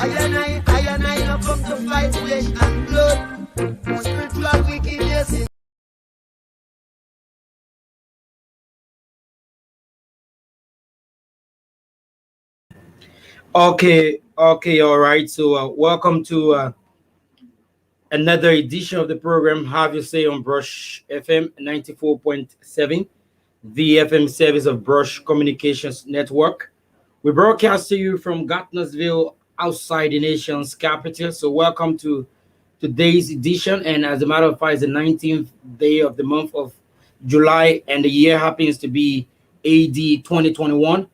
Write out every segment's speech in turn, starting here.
I no come to fight flesh and blood. Spiritual wickedness. Okay, all right. So, welcome to another edition of the program. Have you say on Brush FM 94.7, the FM service of Brush Communications Network. We broadcast to you from Gardnersville, outside the nation's capital. So, welcome to today's edition. And as a matter of fact, it's the 19th day of the month of July, and the year happens to be AD 2021.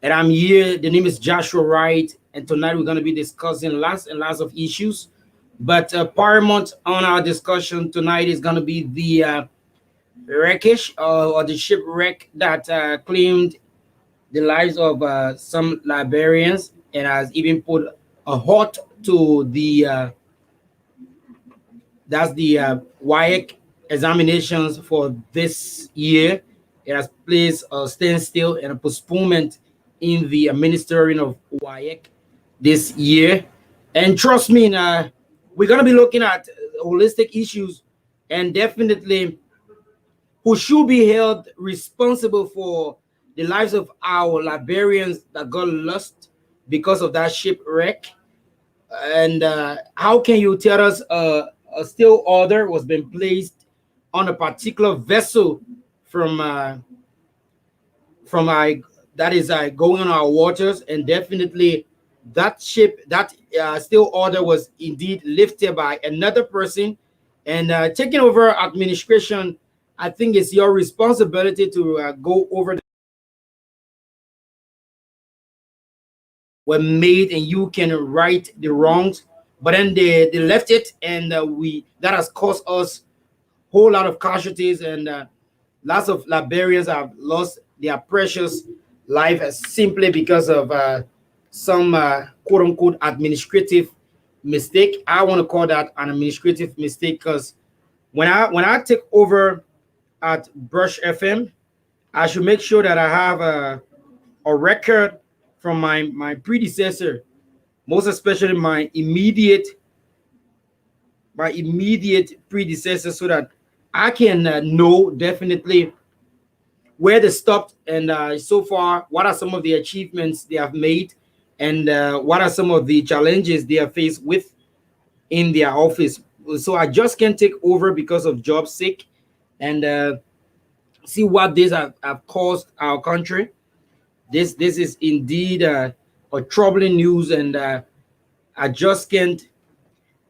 And I'm here. The name is Joshua Wright, and tonight we're going to be discussing lots and lots of issues. But paramount on our discussion tonight is going to be the wreckage or the shipwreck that claimed the lives of some Liberians and has even put a halt to the that's the WAEC examinations for this year. It has placed a standstill and a postponement in the administering of WAEC this year. And trust me, we're going to be looking at holistic issues and definitely who should be held responsible for the lives of our Liberians that got lost because of that shipwreck. And how can you tell us a still order was being placed on a particular vessel from that is going on our waters, and definitely that ship, that still order was indeed lifted by another person and taking over administration. I think it's your responsibility to go over were made and you can right the wrongs, but then they left it, and we that has caused us whole lot of casualties, and lots of Liberians have lost their precious life simply because of some quote unquote administrative mistake. I want to call that an administrative mistake because when I take over at Brush FM, I should make sure that I have a record from my predecessor, most especially my immediate predecessor, so that I can know definitely where they stopped and so far what are some of the achievements they have made, and what are some of the challenges they are faced with in their office. So I just can't take over because of job sake, and see what this have caused our country. This is indeed a troubling news, and I just can't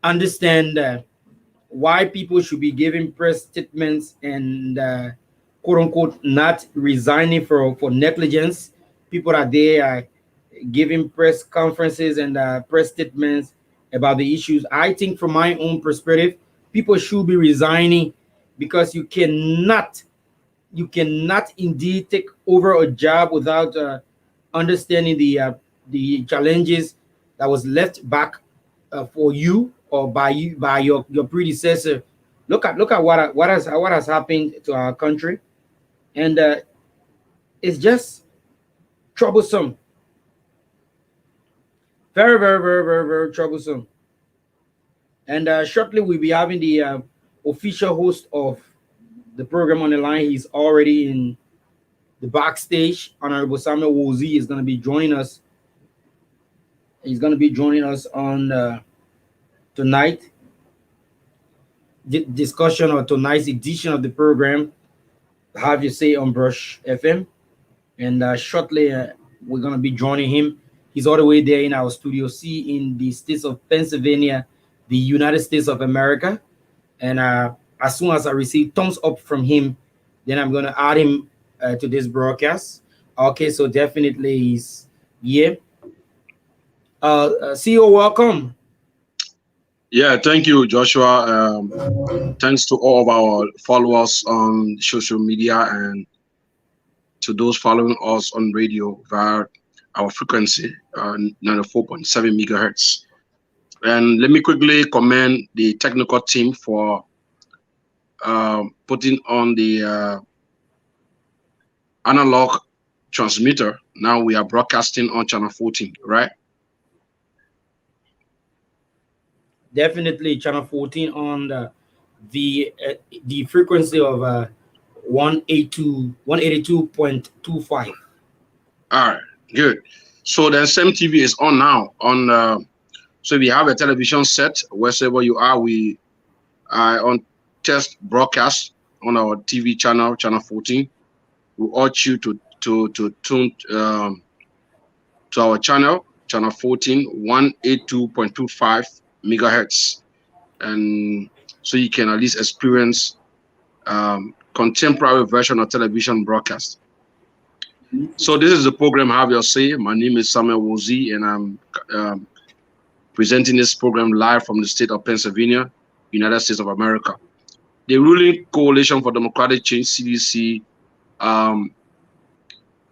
understand why people should be giving press statements and quote unquote not resigning for negligence. People are there giving press conferences and press statements about the issues. I think, from my own perspective, people should be resigning because you cannot indeed take over a job without understanding the challenges that was left back for you or by your predecessor. Look at what has happened to our country, and it's just troublesome, very very very very very troublesome. And shortly we'll be having the official host of the program on the line. He's already in the backstage. Honorable Samuel Wozi is going to be joining us. He's going to be joining us on tonight discussion or tonight's edition of the program. Have you say on Brush FM, and shortly we're going to be joining him. He's all the way there in our studio C in the states of Pennsylvania, the United States of America. And as soon as I receive thumbs up from him, then I'm going to add him to this broadcast. Okay, so definitely he's here. CEO, welcome. Yeah, thank you, Joshua. Thanks to all of our followers on social media and to those following us on radio via our frequency, 94.7 megahertz. And let me quickly commend the technical team for putting on the analog transmitter. Now we are broadcasting on channel 14, right? definitely channel 14 on the frequency of 182.25. All right, good. So then same TV is on now. On so we have a television set wherever you are. We are on test broadcast on our TV channel, channel 14. We urge you to tune to our channel, channel 14, 182.25 megahertz, and so you can at least experience contemporary version of television broadcast. So this is the program Have Your Say. My name is Samuel Wozi, and I'm presenting this program live from the state of Pennsylvania, United States of America. The ruling Coalition for Democratic Change, CDC,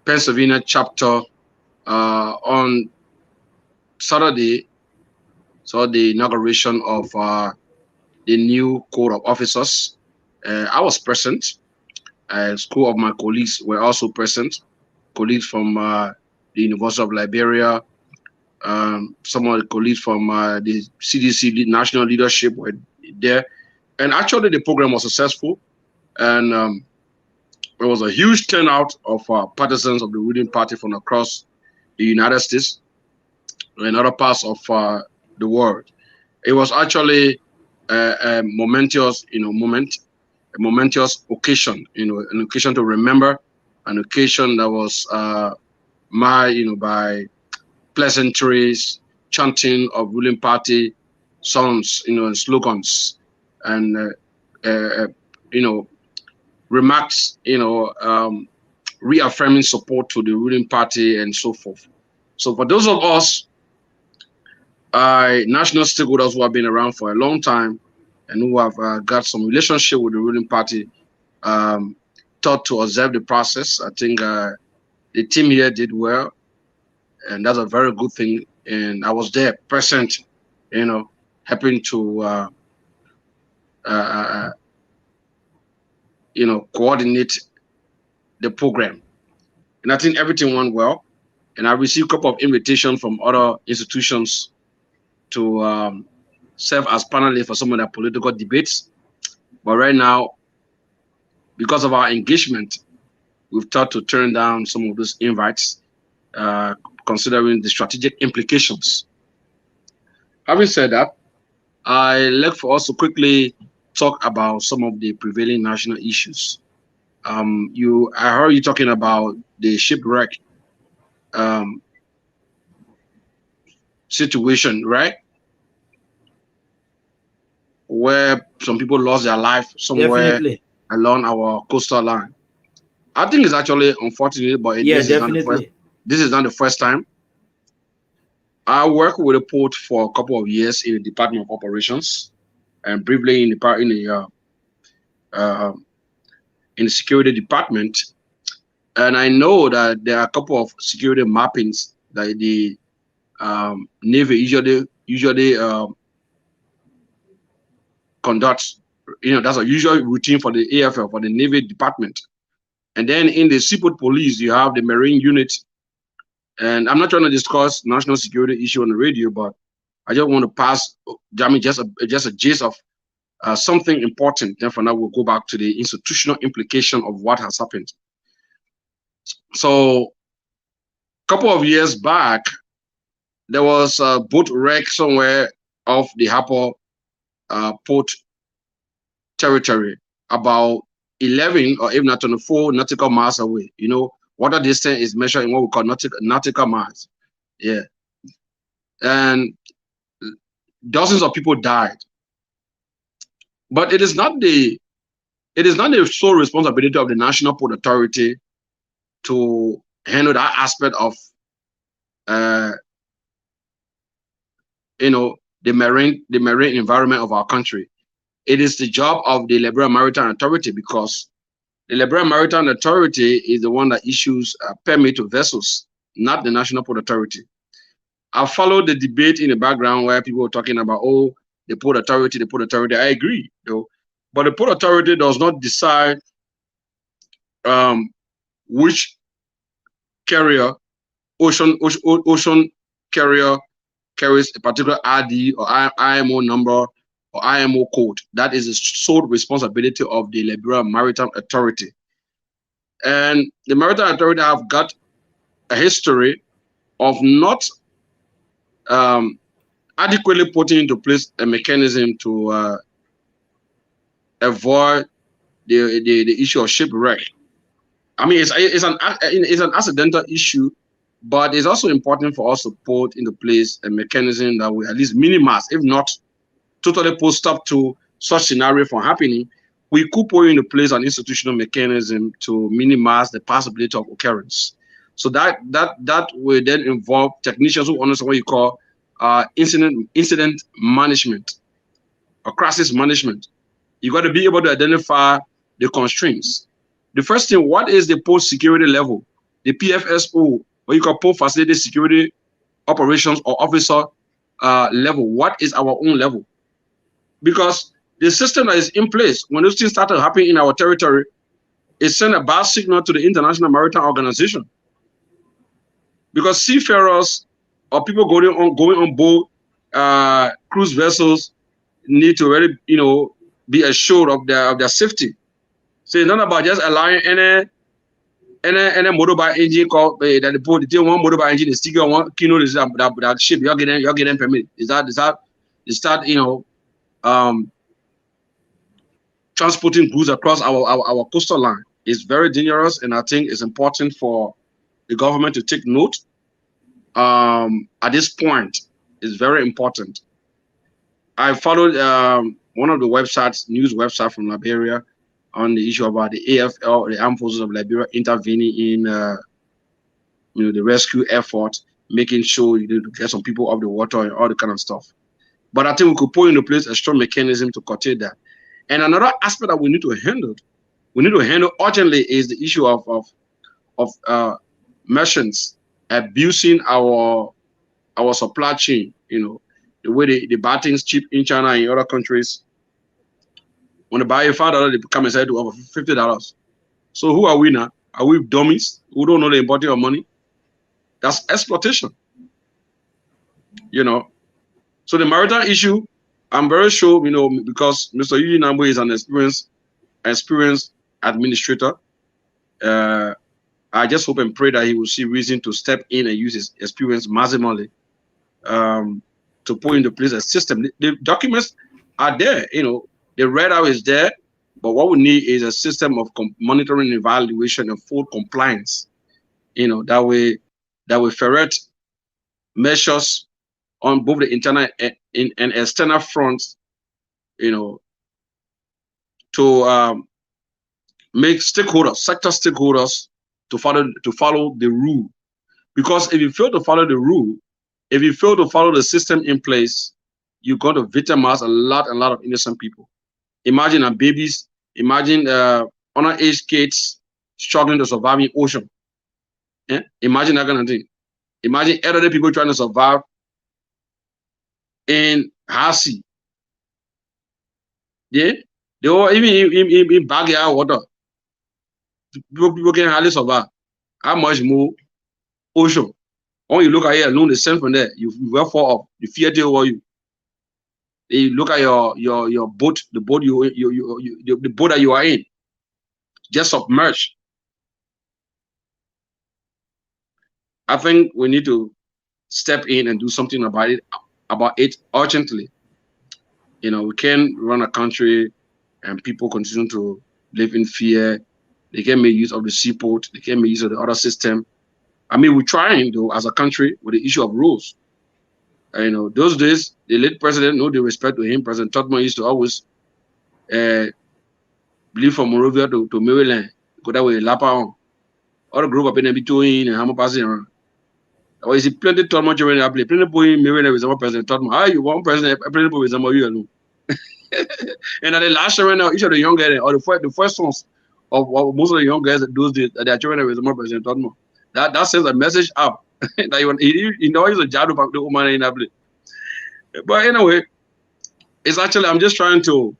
Pennsylvania chapter, on Saturday saw the inauguration of the new Code of Officers. I was present. School of my colleagues were also present. Colleagues from the University of Liberia, some of the colleagues from the CDC national leadership were there. And actually the program was successful. And there was a huge turnout of partisans of the ruling party from across the United States and other parts of the world. It was actually a momentous, moment, a momentous occasion, an occasion to remember, an occasion that was marked, by pleasantries, chanting of ruling party songs, and slogans, and remarks, reaffirming support to the ruling party and so forth. So for those of us, national stakeholders who have been around for a long time and who have got some relationship with the ruling party, thought to observe the process. I think the team here did well, and that's a very good thing. And I was there, present, helping to coordinate the program. And I think everything went well. And I received a couple of invitations from other institutions to serve as panelists for some of the political debates. But right now, because of our engagement, we've thought to turn down some of those invites, considering the strategic implications. Having said that, I'd like for us to quickly talk about some of the prevailing national issues. I heard you talking about the shipwreck situation, right? Where some people lost their life somewhere Definitely. along our coastal line. I think it's actually unfortunate, but this is not the first time. I worked with the port for a couple of years in the Department of Operations, and briefly in the security department. And I know that there are a couple of security mappings that the Navy usually conducts. That's a usual routine for the AFL, for the Navy department. And then in the Seaport Police, you have the Marine unit. And I'm not trying to discuss national security issue on the radio, but I just want to pass, just a gist of something important. Then for now, we'll go back to the institutional implication of what has happened. So, a couple of years back, there was a boat wreck somewhere off the Harper Port territory, about 11 or even 24 nautical miles away. Water distance is measured in what we call nautical miles. Yeah. And dozens of people died. But it is not the sole responsibility of the National Port Authority to handle that aspect of the marine environment of our country. It is the job of the Liberia Maritime Authority, because the Liberia Maritime Authority is the one that issues a permit to vessels, not the National Port Authority. I followed the debate in the background where people were talking about, the Port Authority, the Port Authority. I agree, though. But the Port Authority does not decide which carrier, ocean carrier, carries a particular ID or IMO number or IMO code. That is the sole responsibility of the Liberia Maritime Authority. And the Maritime Authority have got a history of not adequately putting into place a mechanism to avoid the issue of shipwreck. I mean, it's an accidental issue, but it's also important for us to put into place a mechanism that will at least minimize, if not totally put stop to such scenario from happening. We could put into place an institutional mechanism to minimize the possibility of occurrence. So that will then involve technicians who understand what you call incident management or crisis management. You got to be able to identify the constraints. The first thing, what is the post security level? The PFSO, what you call post facility security operations or officer level. What is our own level? Because the system that is in place, when those things started happening in our territory, it sent a bad signal to the International Maritime Organization. Because seafarers or people going on board cruise vessels need to really, be assured of their safety. So it's not about just allowing any motorbike engine called that they put the one motorbike engine is still one that ship you're getting permit. Is that transporting goods across our coastal line is very dangerous, and I think it's important for the government to take note. At this point, it's very important. I followed one of the websites, news website from Liberia, on the issue about the AFL, the Armed Forces of Liberia, intervening in the rescue effort, making sure to get some people off the water and all the kind of stuff. But I think we could put into place a strong mechanism to curtail that. And another aspect that we need to handle urgently is the issue of merchants abusing our supply chain. The way they buy things cheap in China and in other countries. When they buy a $5, they come and sell to over $50. So who are we now? Are we dummies who don't know the importance of money? That's exploitation. So the maritime issue, I'm very sure, because Mr. Eugene Nambo is an experienced administrator. I just hope and pray that he will see reason to step in and use his experience maximally to put into place a system. The documents are there, the readout is there, but what we need is a system of monitoring, evaluation, and full compliance. That way ferret measures on both the internal and external fronts, to make stakeholders, sector stakeholders, to follow the rule. Because if you fail to follow the rule, if you fail to follow the system in place, you're going to victimize a lot of innocent people. Imagine babies, imagine underage kids struggling to survive in ocean. Yeah? Imagine that kind of thing. Imagine elderly people trying to survive in high sea. Yeah, they all even in backyard water. People can hardly survive. How much more ocean? When you look at it alone, the same from there, you will fall off. The fear over you. You look at your boat, the boat the boat that you are in, just submerged. I think we need to step in and do something about it urgently. We can't run a country and people continue to live in fear. They can make use of the seaport. They can make use of the other system. I mean, we're trying though as a country with the issue of rules. Those days, the late president, no disrespect to him, President Todman used to always believe from Monrovia to Maryland, go that way, Lapa on. All the group up in between and Hammer passing around. Or is it plenty Todman during the play? Plenty boy Maryland with some President Todman. How you want president, plenty boy with some of you alone. And at the last year right now, each of the young guys, or the first sons of most of the young guys that those days, that are children with some President Todman. That sends a message out. That he's a jadu back the woman in that place. But anyway, it's actually, I'm just trying to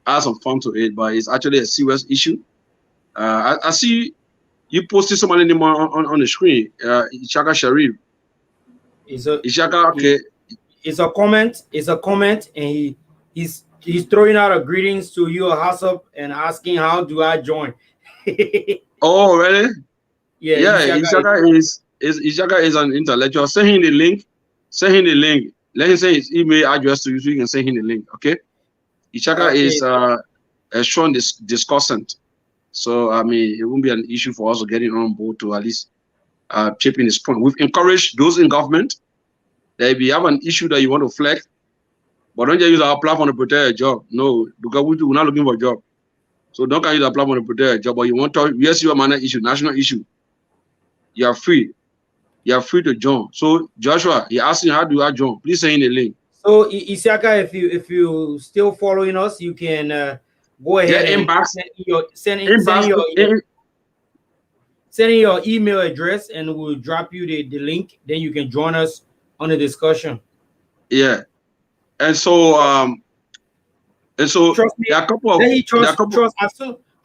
add some fun to it, but it's actually a serious issue. I see you posted somebody name on the screen, Ishaka Sharif. Ishaka, okay. it's a comment. It's a comment, and he's throwing out a greetings to you, a house up, and asking how do I join. Oh, really? Yeah, Yeah, Ishaka is an intellectual. Send him the link. Send him the link. Let him say his email address to you so you can send him the link. Okay. Ishaka is a strong discussant. So I mean, it won't be an issue for us to get him on board to at least chip in his point. We've encouraged those in government that if you have an issue that you want to flag, but don't just use our platform to protect a job. No, because we're not looking for a job. So don't use our platform to protect a job, but you want to, yes, you have a issue, national issue. You are free. You are free to join. So Joshua, he asked you, how do I join? Please send in the link. So Isiaka, if you still following us, you can go ahead and send in your email address, and we'll drop you the link. Then you can join us on the discussion. Yeah, and so trust me, there are a couple of trust.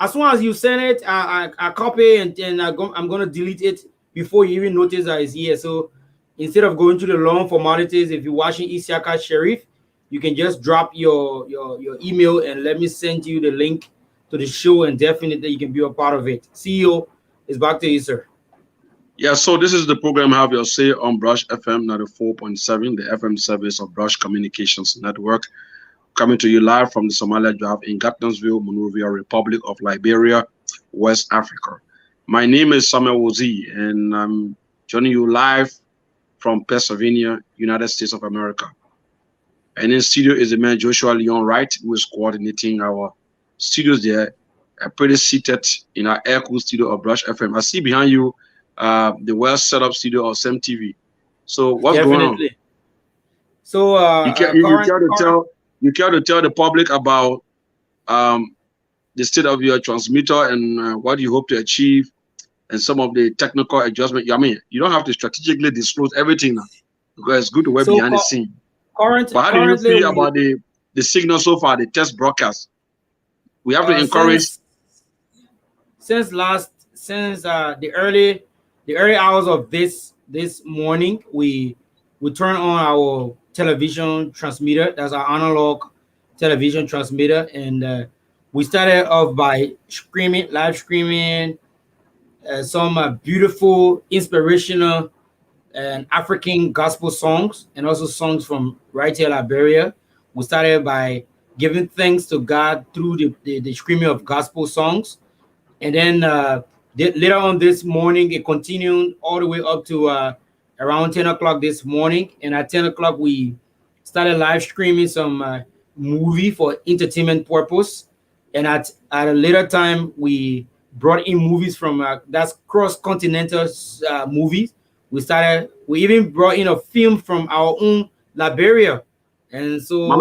As soon as you send it, I copy and I'm gonna delete it before you even notice that it's here. So instead of going through the long formalities, if you're watching Isiaka Sheriff, you can just drop your email and let me send you the link to the show, and definitely you can be a part of it. CEO, it's back to you, sir. Yeah, so this is the program Have Your Say on Brush FM 94.7, the FM service of Brush Communications Network, coming to you live from the Somalia Drive in Gatnesville, Monrovia, Republic of Liberia, West Africa. My name is Samuel Wozi, and I'm joining you live from Pennsylvania, United States of America. And in studio is the man Joshua Leon Wright, who is coordinating our studios there, pretty seated in our air-cooled studio of Brush FM. I see behind you the well set up studio of SEM TV. So what's going on? So you care to tell the public about the state of your transmitter and what you hope to achieve and some of the technical adjustment. I mean, you don't have to strategically disclose everything now, because it's good to work behind the scene. But how do you feel about the signal so far, the test broadcast? We have to encourage. Since the early hours of this morning, we turn on our television transmitter. That's our analog television transmitter, and we started off by live streaming some beautiful, inspirational and African gospel songs, and also songs from right here, Liberia. We started by giving thanks to God through the streaming of gospel songs, and then later on this morning, it continued all the way up to around 10 o'clock this morning. And at 10 o'clock, we started live streaming some movie for entertainment purpose. And at a later time, we brought in movies from that's cross-continental movies. We even brought in a film from our own Liberia. And so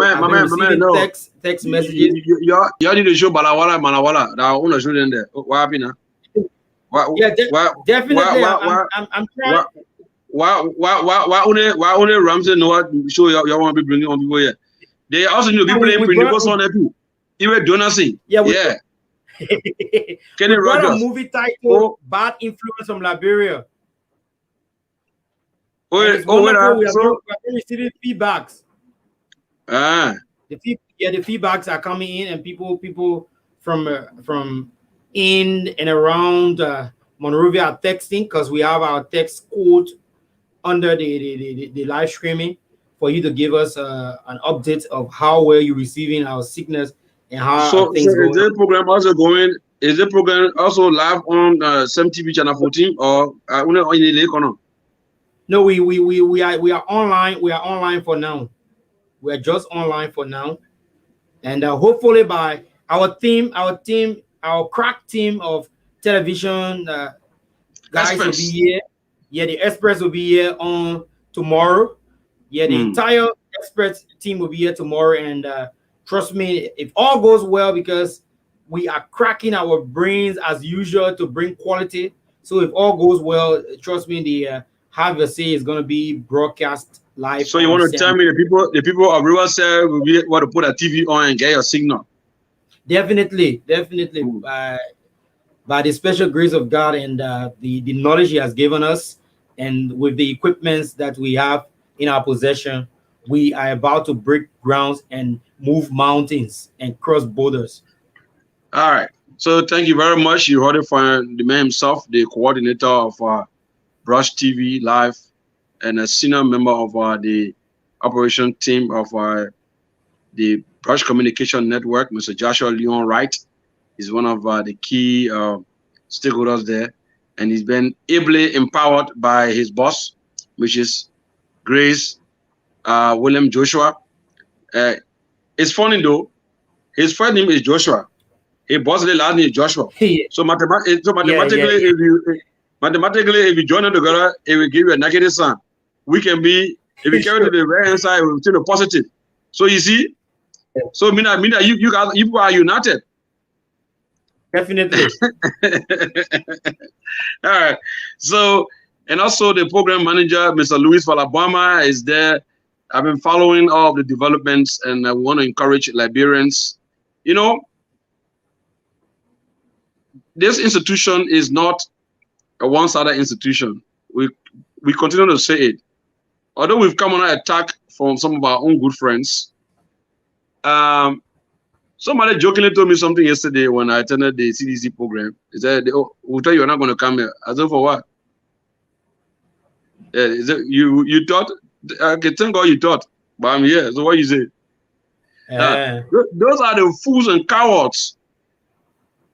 text messages. You need to show Balawala Manawala. I want to show them there. What happened now? Definitely. I'm trying. Why only Ramsey know what show you want to be bringing on people here? They also need people in Prince on that too. Even Donasi. Yeah. Kenny Rogers. A movie titled Bad Influence from Liberia. We have been receiving feedbacks. The feedbacks are coming in, and people from in and around Monrovia are texting, because we have our text code under the live streaming for you to give us an update of how well you're receiving our signals and how things go. Is the program also going? Is the program also live on SEM TV channel 14 or only on the lake or no? No, we are online. We are online for now. We are just online for now, and hopefully by our crack team of television guys will be here. Yeah, the experts will be here on tomorrow. Yeah, the entire experts team will be here tomorrow, and trust me, if all goes well, because we are cracking our brains as usual to bring quality. So if all goes well, trust me, the Have Your Say is going to be broadcast live. So you want to tell me the people of Riverside will be able to put a TV on and get your signal? Definitely. By the special grace of God and the knowledge He has given us, and with the equipments that we have in our possession, we are about to break grounds and move mountains and cross borders. All right. So thank you very much. You heard it from the man himself, the coordinator of Brush TV Live, and a senior member of the operation team of the Brush Communication Network, Mr. Joshua Leon Wright. He's one of the key stakeholders there, and he's been ably empowered by his boss, which is Grace William Joshua. It's funny though, his first name is Joshua. His boss last name is Joshua. Yeah. So mathematically, Yeah. if you join them together, it will give you a negative sign. We can be, if we carry to the right hand side, we'll turn a positive. So you see, so mean that you guys, you are united. Definitely. All right. So, and also the program manager, Mr. Luis Falabama, is there. I've been following all of the developments, and I want to encourage Liberians. You know, this institution is not a one-sided institution. We continue to say it. Although we've come on an attack from some of our own good friends. Somebody jokingly told me something yesterday when I attended the CDC program. He said, "Oh, we'll tell you you're not going to come here." I said, "For what?" You thought? Okay, thank God you thought, but I'm here. So what you say? Those are the fools and cowards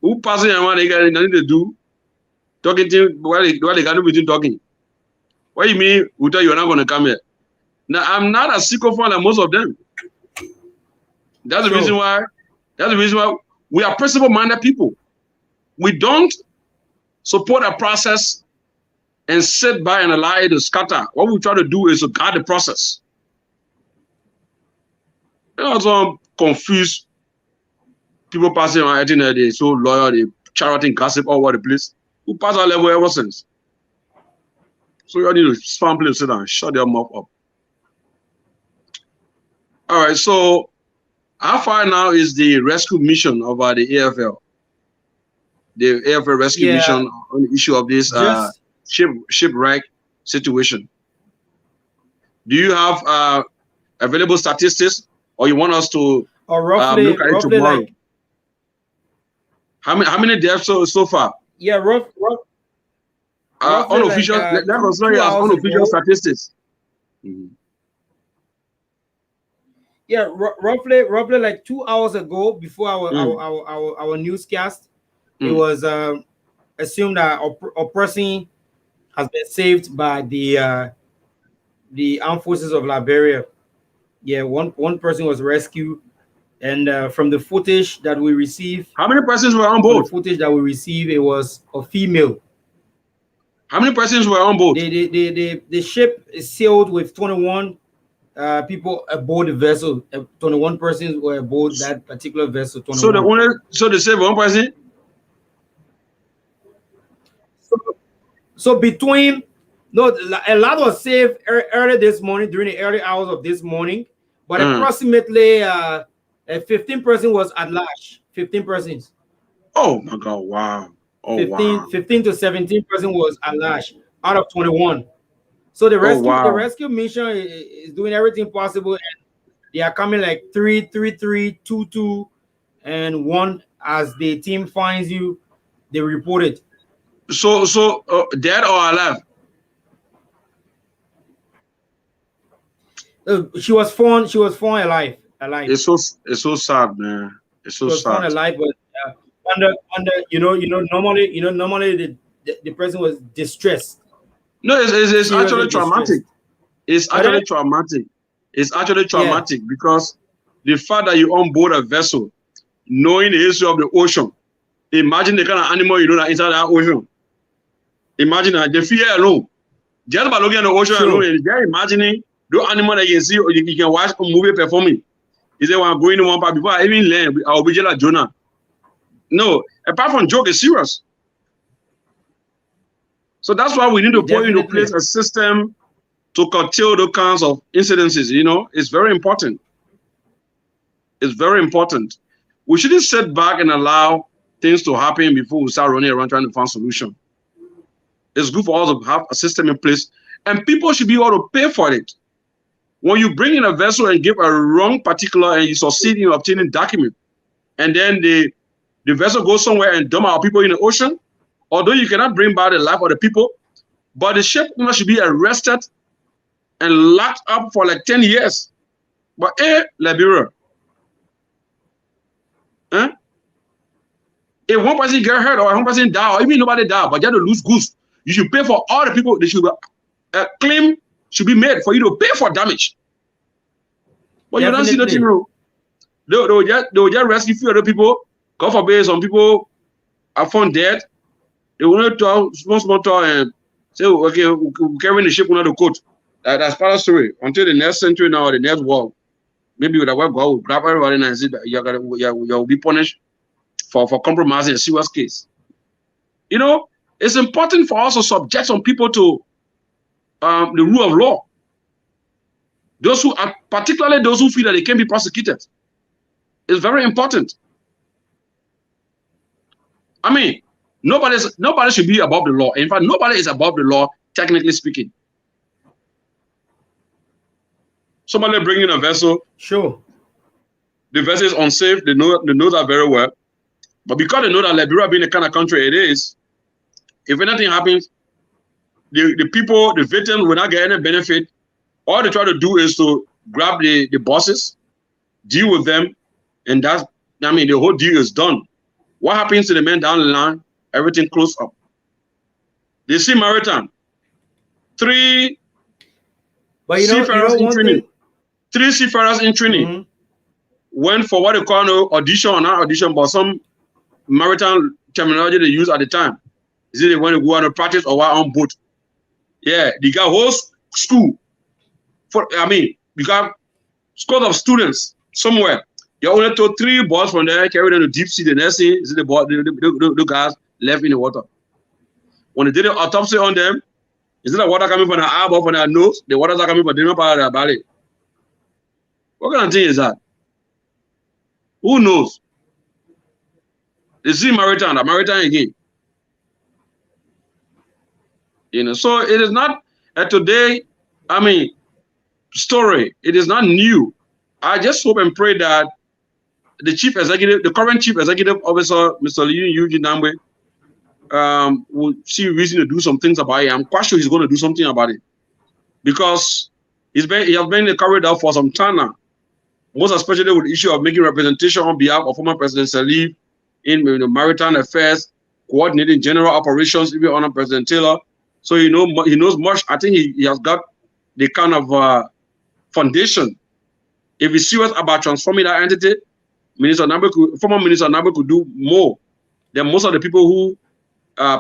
who passing around. They got nothing to do. Talking to what they got to do between talking. What you mean? We'll tell you you're not going to come here. Now I'm not as sycophant like most of them. That's the reason why. That's the reason why we are principle-minded people. We don't support a process and sit by and allow it to scatter. What we try to do is to guard the process. You know, some confused people passing around, I think that they're so loyal, they charity and gossip all over the place. Who pass our level ever since? So you need to spam place, sit down and shut their mouth up. All right, so how far now is the rescue mission of the AFL? The AFL rescue mission on the issue of this shipwreck situation. Do you have available statistics, or you want us to roughly, look at it tomorrow? like, how many deaths so far? Yeah, roughly unofficial. like, let us know as unofficial statistics. Mm-hmm. Yeah, roughly like 2 hours ago, before our newscast, it was assumed that a person has been saved by the armed forces of Liberia. Yeah, one person was rescued, and from the footage that we received, how many persons were on board? The footage that we received, it was a female. How many persons were on board? The ship is sailed with 21 people aboard the vessel. 21 persons were aboard that particular vessel. 21. So they saved one person. So between a lot was saved early this morning, during the early hours of this morning, but approximately 15 persons was at large. 15 persons. Oh my God! Wow. Oh, 15 to 17 persons was at large out of 21. So the rescue mission is doing everything possible, and they are coming like 3, 3, 3, 2, 2, and 1. As the team finds you, they report it. So dead or alive? She was found alive. It's so sad, man. It's so sad. She was found alive, but under normally the person was distressed. No, it's actually traumatic. It's actually traumatic. It's actually traumatic because the fact that you're on board a vessel, knowing the history of the ocean, imagine the kind of animal you know that inside that ocean. Imagine that the fear alone. Just by looking at the ocean alone, and just imagining the animal that you can see, or you can watch a movie performing. He said, when I'm going to one part before I even land, I'll be just like Jonah. No, apart from joke, it's serious. So that's why we need to put into place a system to curtail those kinds of incidences. You know, it's very important. It's very important. We shouldn't sit back and allow things to happen before we start running around trying to find solution. It's good for us to have a system in place, and people should be able to pay for it. When you bring in a vessel and give a wrong particular and you succeed in obtaining document, and then the vessel goes somewhere and dump our people in the ocean, although you cannot bring back the life of the people, but the ship owner should be arrested and locked up for like 10 years. But Liberia, if one person get hurt or one person die, or even nobody die, but you have to lose goods, you should pay for all the people. They should claim should be made for you to pay for damage. But you don't see nothing wrong. They will just rescue few other people. God forbid, some people are found dead. They will not talk small talk and say, okay, we're carrying the ship under the coat. That's part of the story. Until the next century now, or the next war, maybe with the God will grab everybody and say that you'll be punished for compromising a serious case. You know, it's important for us to subject some people to the rule of law. Those who are, particularly those who feel that they can be prosecuted. It's very important. I mean, nobody should be above the law. In fact, nobody is above the law, technically speaking. Somebody bringing a vessel. Sure. The vessel is unsafe. They know that very well. But because they know that Liberia being the kind of country it is, if anything happens, the people, the victims will not get any benefit. All they try to do is to grab the bosses, deal with them, and that's, I mean, the whole deal is done. What happens to the men down the line? Everything closed up. They see Maritime. Three seafarers in training. Three seafarers in training went for what they call no audition or not audition, but some maritime terminology they use at the time. Is it they want to go on a practice or on boat? Yeah, they got whole school. You got scores of students somewhere. You only took 3 boys from there, carried them to deep sea. The next thing is the guys left in the water. When they did an autopsy on them, instead of water coming from their eyeball, from their nose, the water are coming from the different part of their belly. What kind of thing is that? Who knows? They see Maritime again. You know, so it is not a today, I mean, story. It is not new. I just hope and pray that the current chief executive officer, Mr. Eugene Nambwe, will see reason to do some things about it. I'm quite sure he's going to do something about it because he has been in the corridor for some time now. Most especially with the issue of making representation on behalf of former President Salif in maritime affairs, coordinating general operations, even under President Taylor. So he knows much. I think he has got the kind of foundation. If he's serious about transforming that entity, former Minister Nambwe could do more than most of the people who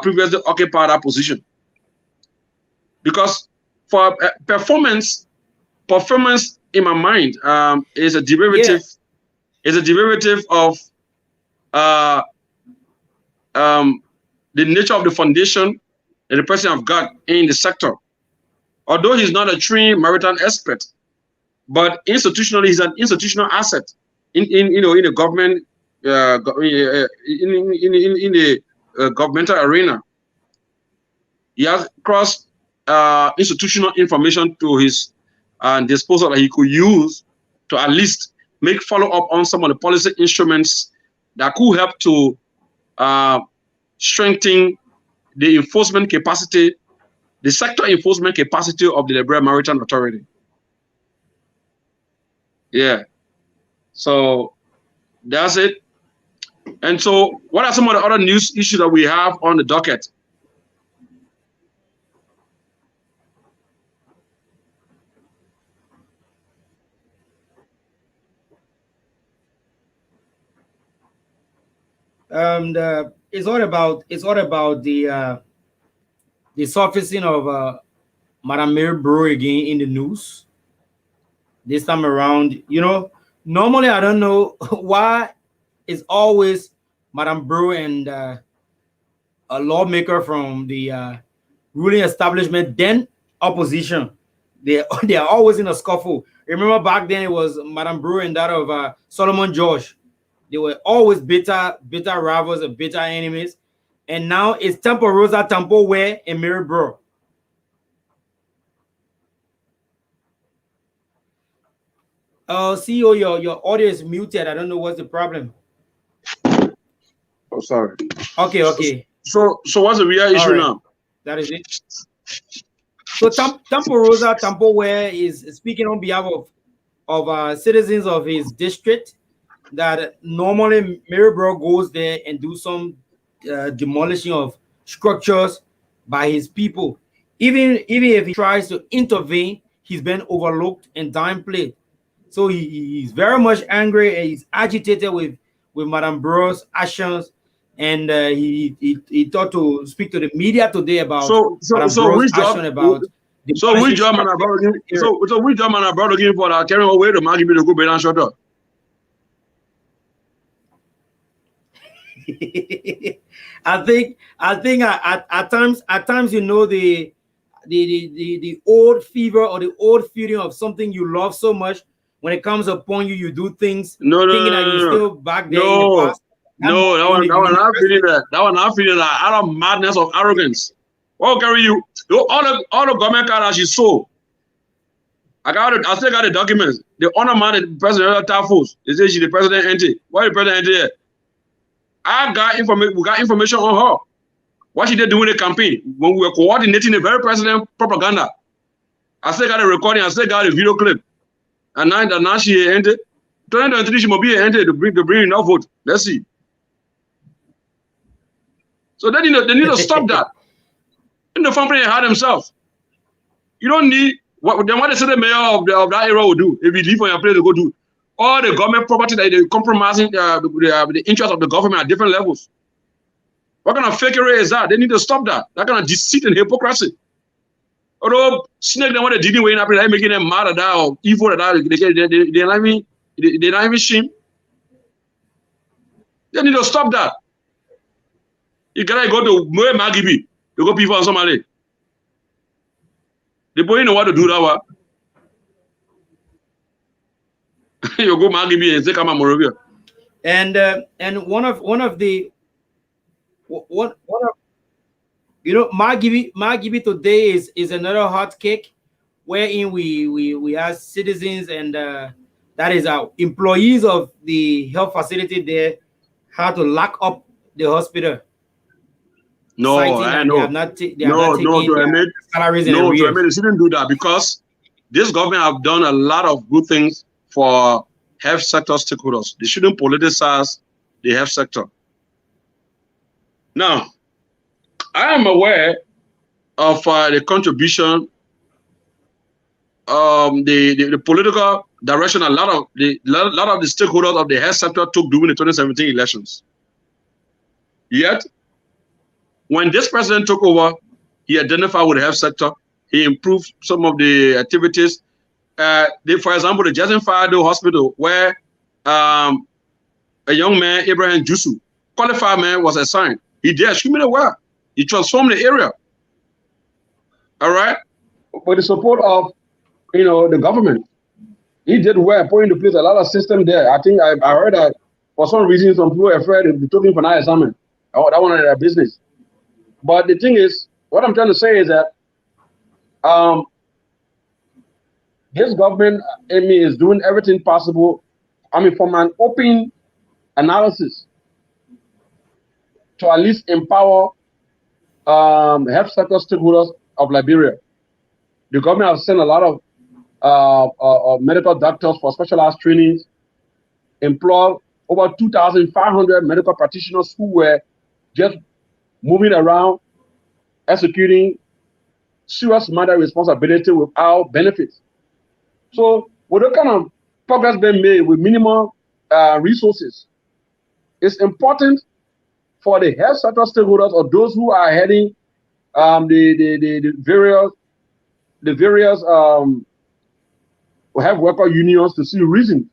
previously occupied that position. Because for performance in my mind is a derivative. Yeah. Is a derivative of the nature of the foundation that the person have got in the sector. Although he's not a trained maritime expert, but institutionally he's an institutional asset in the government in the governmental arena. He has cross institutional information to his disposal that he could use to at least make follow-up on some of the policy instruments that could help to strengthen the enforcement capacity, the sector enforcement capacity of the Liberia Maritime Authority. Yeah. So that's it. And so what are some of the other news issues that we have on the docket? It's all about the surfacing of Madame Mary Brewer again in the news this time around. You know, normally I don't know why it's always Madame Brewer and a lawmaker from the ruling establishment, then opposition. They are always in a scuffle. Remember back then it was Madame Brewer and that of Solomon George. They were always bitter rivals and bitter enemies. And now it's Temple Rosa, Temple Ware, and Mary Brewer. CEO, your audio is muted. I don't know what's the problem. Oh, sorry. Okay. So what's the real issue now? That is it. So Tampo Rosa Tampo-Ware is speaking on behalf of citizens of his district that normally Maryborough goes there and do some demolishing of structures by his people. Even if he tries to intervene, he's been overlooked and downplayed. So he's very much angry and he's agitated with Madame Burroughs' actions, and he thought to speak to the media today about which job man I brought again? So which job man I brought again for that carrying away the money to go and shut up? I think at times you know the old fever or the old feeling of something you love so much. When it comes upon you, you do things thinking that you're still back there in the past. That one not feeling that. That one not feeling that out of madness of arrogance. What will carry you? All the government cars she sold. I still got the documents. The honor man, the president of the force. They say she's the president NT. Why the president NT? I got information. We got information on her. What she did during the campaign when we were coordinating the very president propaganda. I still got the recording. I still got the video clip. And now she ended. 2023 she must be ended to bring enough vote. Let's see. So they need to stop that. And the company had themselves. You don't need what they say the mayor of that area will do if you leave on your place to go do. All the government property that they're compromising the interest of the government at different levels. What kind of fakery is that? They need to stop that. That kind of deceit and hypocrisy. Although snake them what they didn't wait up, they're making them mad at that or evil at that. They're not even shame. They need to stop that. You gotta go to Moe Magibi. You go people on Somali. The boy know what to do that one. You go Magibi and say come on Morovia. And one of Magibi today is another hot cake wherein we have citizens and that is our employees of the health facility there had to lock up the hospital. No, I know. They shouldn't do that because this government have done a lot of good things for health sector stakeholders. They shouldn't politicize the health sector. Now, I am aware of the contribution, the political direction a lot of the stakeholders of the health sector took during the 2017 elections. Yet, when this president took over, he identified with the health sector. He improved some of the activities. For example, the Jason Fado Hospital, where a young man, Abraham Jusu, qualified man, was assigned. He did extremely well. He transformed the area. All right? With the support of, the government. He did well, putting into place a lot of system there. I think I heard that for some reason, some people are afraid they took him for an assignment. Oh, that one of their business. But the thing is, what I'm trying to say is that this government, is doing everything possible. From an open analysis to at least empower health sector stakeholders of Liberia. The government has sent a lot of medical doctors for specialized trainings, employed over 2,500 medical practitioners who were just moving around, executing serious matter responsibility without benefits. So with the kind of progress being made with minimal resources, it's important for the health sector stakeholders or those who are heading the various health worker unions to see reason.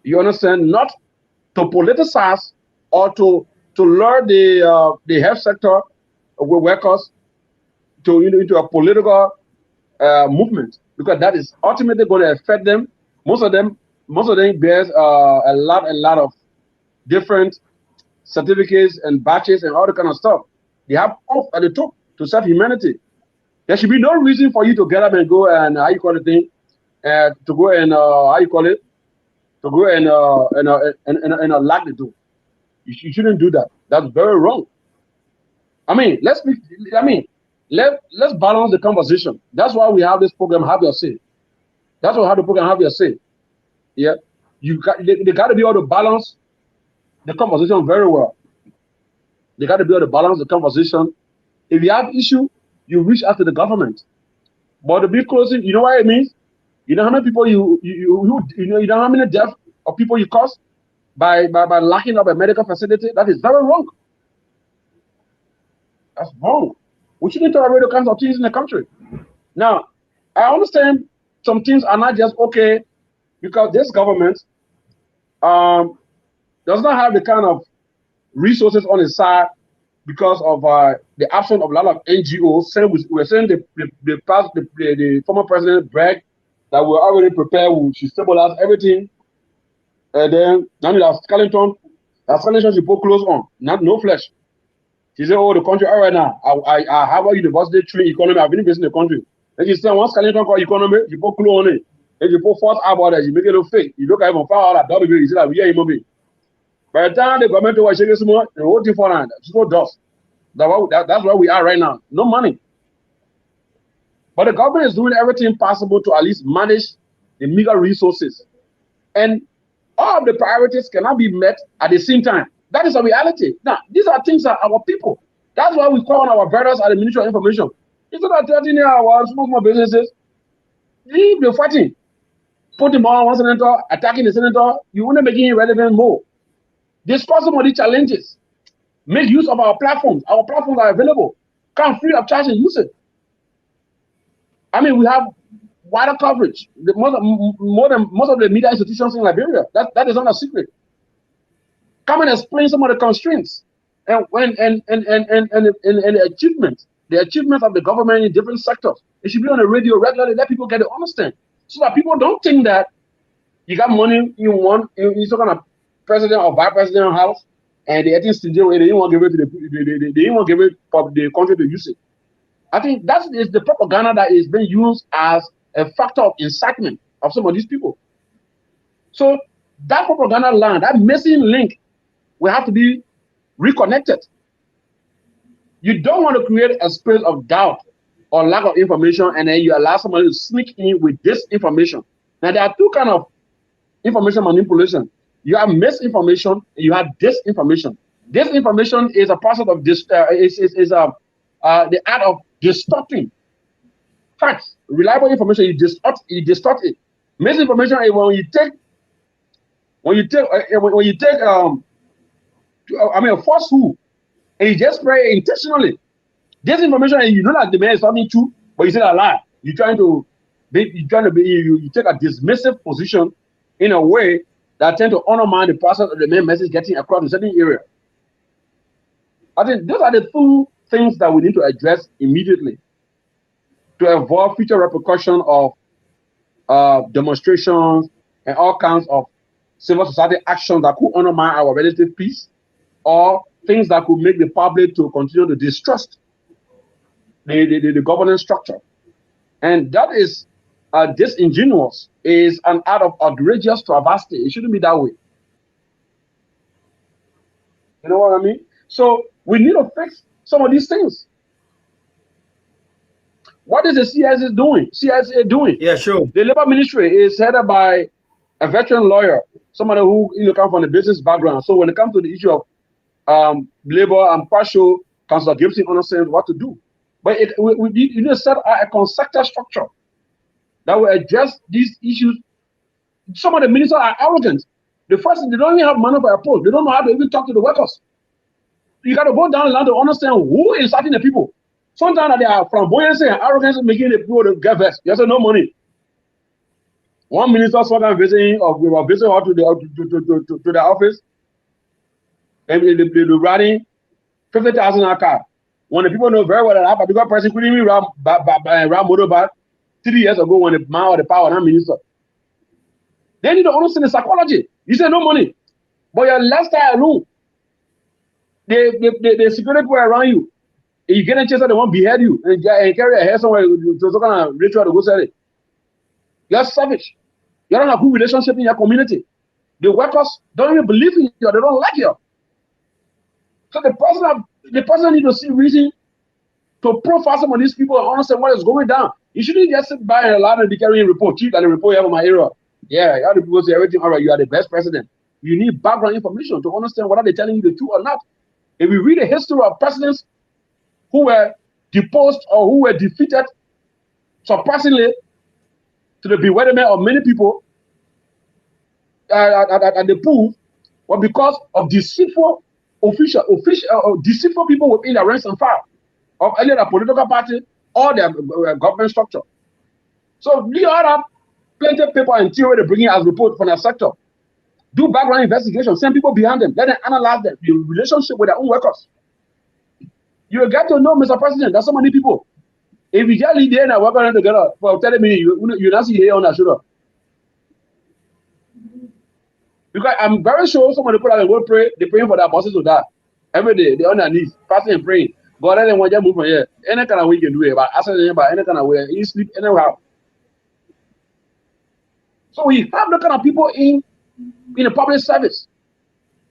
You understand? Not to politicize or to lure the health sector workers into a political movement, because that is ultimately going to affect them. Most of them bears a lot of different certificates and badges and all that kind of stuff. They have off at the top to serve humanity. There should be no reason for you to get up and go and to go and how you call it, to go and lock the door. You shouldn't do that. That's very wrong. I mean, let's balance the conversation. That's why we have this program. Have your say. That's why we have the program. Have your say. Yeah, they got to be able to balance the conversation very well. They got to be able to balance the conversation. If you have issue, you reach out to the government. But to be closing, you know what it means? You know how many people you know how many deaths of people you cause by locking up a medical facility? That is very wrong. That's wrong. We shouldn't tolerate the kinds of things in the country. Now, I understand some things are not just okay because this government does not have the kind of resources on its side because of the absence of a lot of NGOs. We're saying the former president bragged that we're already prepared, we should stabilize everything. And then now that Scarlington should put clothes on, no flesh. She said, oh, the country, all right now, I Harvard University trained economy, I've been investing in the country. Then she said, once Scarlington called economy, you put clothes on it. If you put false about it, you make it look fake. You look at even far out of you see that we are human. By the time the government was shaking small, the whole thing for land, it's no dust. That's where we are right now. No money. But the government is doing everything possible to at least manage the meager resources. And all of the priorities cannot be met at the same time. That is a reality. Now, these are things that our people. That's why we call on our brothers at the Ministry of Information. Instead of 13 our small businesses, leave the fighting. Put them on one senator, attacking the senator, you wouldn't make it relevant more. Discuss some of the challenges. Make use of our platforms. Our platforms are available. Come free of charge and use it. I mean, we have wider coverage. Most of the media institutions in Liberia. That is not a secret. Come and explain some of the constraints and the achievements of the government in different sectors. It should be on the radio regularly. Let people get to understand, so that people don't think that you got money you want, you're some kind of president or vice president house, and the ethics they didn't want to give it to they didn't want to give it for the country to use it. I think that is the propaganda that is being used as a factor of incitement of some of these people. So that propaganda line, that missing link, will have to be reconnected. You don't want to create a space of doubt or lack of information, and then you allow somebody to sneak in with disinformation. Now, there are two kinds of information manipulation. You have misinformation and you have disinformation. Disinformation is a process of the act of distorting facts. Reliable information, you distort it. Misinformation is when you take a falsehood and you just spread it intentionally. Disinformation, and you know that the man is something true, but you say a lie. You take a dismissive position in a way that tend to undermine the process of the main message getting across a certain area. I think those are the two things that we need to address immediately to avoid future repercussions of demonstrations and all kinds of civil society actions that could undermine our relative peace, or things that could make the public to continue to distrust the governance structure. And that is disingenuous, is an act of outrageous travesty. It shouldn't be that way. You know what I mean? So we need to fix some of these things. What is the CSA doing? Yeah, sure. The Labor Ministry is headed by a veteran lawyer, somebody who comes from the business background. So when it comes to the issue of labor, I'm quite sure Councillor Gibson understands what to do. But we need to set a concerted structure that will address these issues. Some of the ministers are arrogant. The first, they don't even have money for a post. They don't know how to even talk to the workers. You got to go down the line to understand who is inciting the people. Sometimes they are flamboyancy and arrogance making the people to get vexed. You have no money. One minister saw them visiting, or we were visiting her to the office, and they were writing 50,000 a car. When the people know very well that that particular person couldn't even run motorbike 3 years ago when the man or the power not minister. They need to understand the psychology. You say no money, but your lifestyle alone, the security people around you, if you get a chance that they won't behead you and carry a hair somewhere to some kind of ritual to go sell it. You're savage. You don't have a good relationship in your community. The workers don't even believe in you. They don't like you. So the person need to see reason to profile some of these people and understand what is going down. You shouldn't just sit by and allow them to carry a report. Chief, that the report you have in my area. Yeah, you have the people say everything, all right, you are the best president. You need background information to understand whether they're telling you the truth or not. If we read the history of presidents who were deposed or who were defeated, surprisingly, to the bewilderment of many people, at the pool, was because of deceitful deceitful people within the ranks and file of either the political party or their government structure. So we all have plenty of paper and theory to bring in as report from the sector. Do background investigation, send people behind them, let them analyze them, the relationship with their own workers. You will get to know, Mr. President, there's so many people. If you just leave there and work on together for 30 minutes, you not see here on that shoulder. Because I'm very sure some of the people that go pray, they're praying for their bosses to die. Every day, they're on their knees, fasting and praying. God, let them want to move from here. Any kind of way you can do it, but asking them about any kind of way, you sleep anyhow. So we have the kind of people in the public service.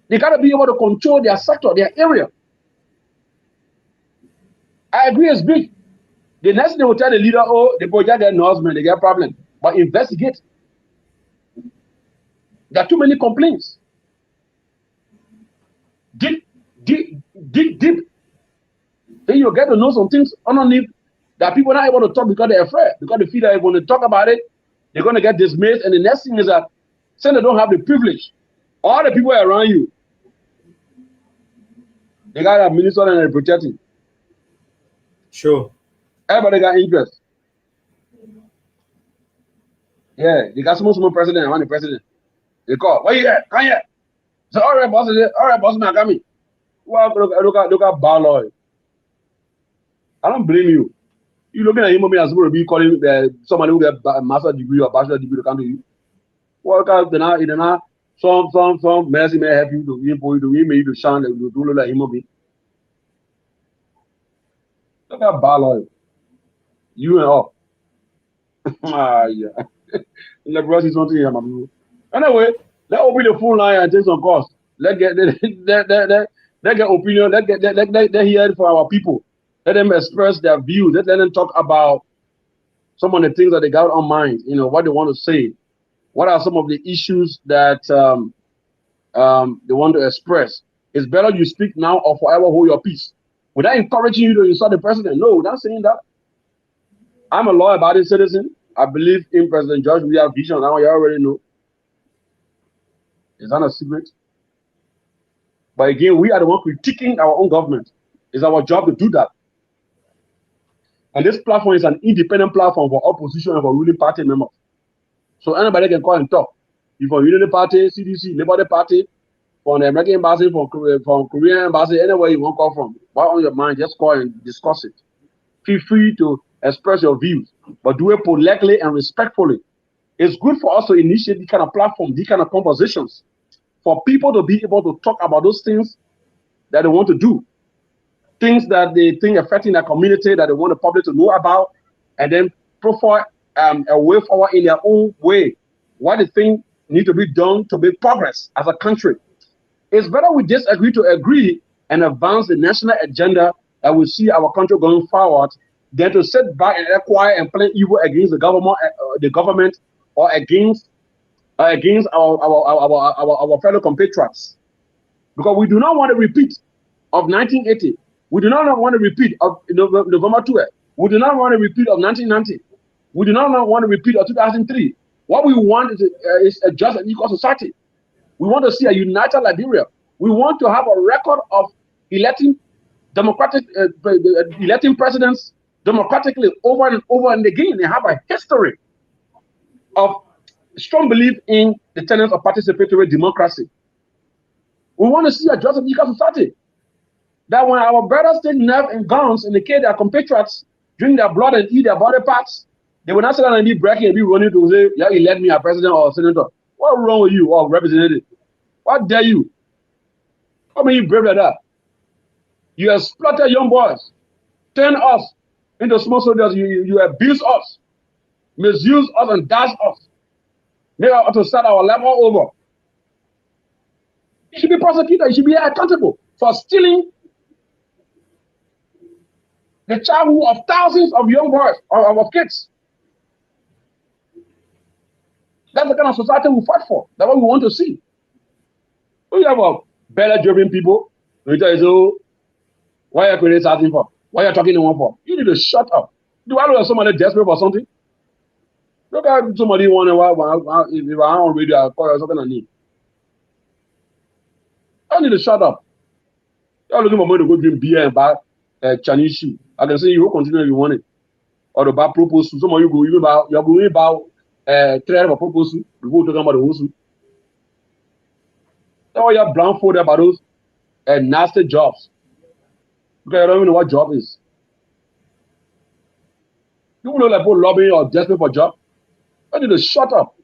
They got to be able to control their sector, their area. I agree, it's big. The next thing they will tell the leader, oh, the project their announcement, they get a problem. But investigate. There are too many complaints. Dig deep. Then you get to know some things underneath that people are not able to talk because they're afraid. Because they feel that when they talk about it, they're going to get dismissed. And the next thing is that since they don't have the privilege, all the people around you, they got a minister and they're protecting. Sure. Everybody got interest. Yeah, they got small president. I want the president. They call. Where you at? Come here. So all right, boss man, come in. Well, look at Barloy. I don't blame you. You looking at him as supposed to be calling somebody who get a master's degree or bachelor's degree to come to you. Well, then some mercy may help you to improve you to make you to shine to look like him. Look at Barloy. You and all. Yeah. Let bro see something here, my people. Anyway, let's open the phone line and take some calls. Let's get opinion. Let hear it for our people. Let them express their views. Let them talk about some of the things that they got on mind. You know what they want to say. What are some of the issues that they want to express? It's better you speak now or forever hold your peace. Without encouraging you to insult the president. No, without saying that. I'm a law-abiding citizen. I believe in President George. We have vision now. You already know. It's not a secret. But again, we are the one critiquing our own government. It's our job to do that. And this platform is an independent platform for opposition and for ruling party members. So anybody can call and talk. If for Unity Party, CDC, Labour Party, from the American Embassy, from Korean Embassy, anywhere you want to call from, what's on your mind, just call and discuss it. Feel free to express your views, but do it politely and respectfully. It's good for us to initiate this kind of platform, these kind of conversations, for people to be able to talk about those things that they want to do, things that they think affecting their community that they want the public to know about, and then profile a way forward in their own way. What they think need to be done to make progress as a country. It's better we disagree to agree and advance the national agenda that will see our country going forward than to sit back and acquire and plan evil against the government or against our fellow compatriots. Because we do not want a repeat of 1980. We do not want a repeat of November 12. We do not want a repeat of 1990. We do not want a repeat of 2003. What we want is a just and equal society. We want to see a united Liberia. We want to have a record of electing presidents democratically over and over and again. They have a history of strong belief in the tenets of participatory democracy. We want to see a just and equal society. That when our brothers take knives and guns and they kill their compatriots, drink their blood and eat their body parts, they will not sit down and be breaking and be running to say, yeah, elect me a president or a senator. What's wrong with you or representative? What dare you? How many brave like that? You exploited young boys, turn us into small soldiers, you abuse us. misuse us and dash us, make us to start our level over. He should be prosecuted. He should be accountable for stealing the childhood of thousands of young boys, of kids. That's the kind of society we fight for. That's what we want to see. We have a better driven people. We tell you, so, why are you creating something for? Why are you talking to one for? You need to shut up. Do I know somebody desperate for something? Look at somebody wondering if I'm on radio, I'll call you something I need. I need to shut up. You're looking for money to go drink beer and buy Chinese shoe. I can say you will continue if you want it. Or to buy proposal. Some of you go even buy, you're going to buy trade of a proposal. We go talking about the wholesale. Now you're blindfolded about those nasty jobs. Because you don't even know what job is. You know like people lobbying or desperate for job. I need to shut up.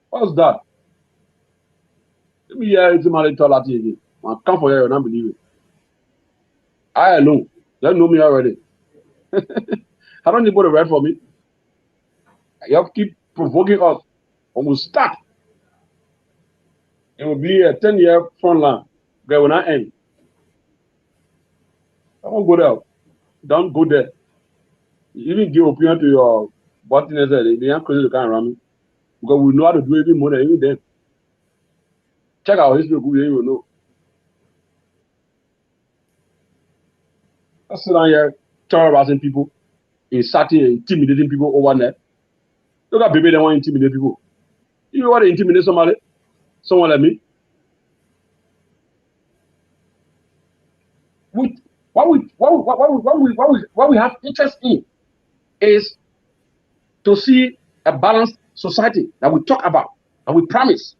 What's that? Let me hear somebody tell that again. I come for you and I believe it. I alone. They know me already. I don't need to write for me. You have to keep provoking us. When we start, it will be a 10-year front line. Okay, when I end. I won't go there. Don't go there. You even give opinion to your button and say they aren't crazy to come around me. Because we know how to do even more than even them. Check our history, you will know. Let's sit down here terrorizing people, intimidating people over there. Look at baby, they want to intimidate people. You want to intimidate somebody? Someone like me? What we have interest in is to see a balanced society that we talk about, that we promise.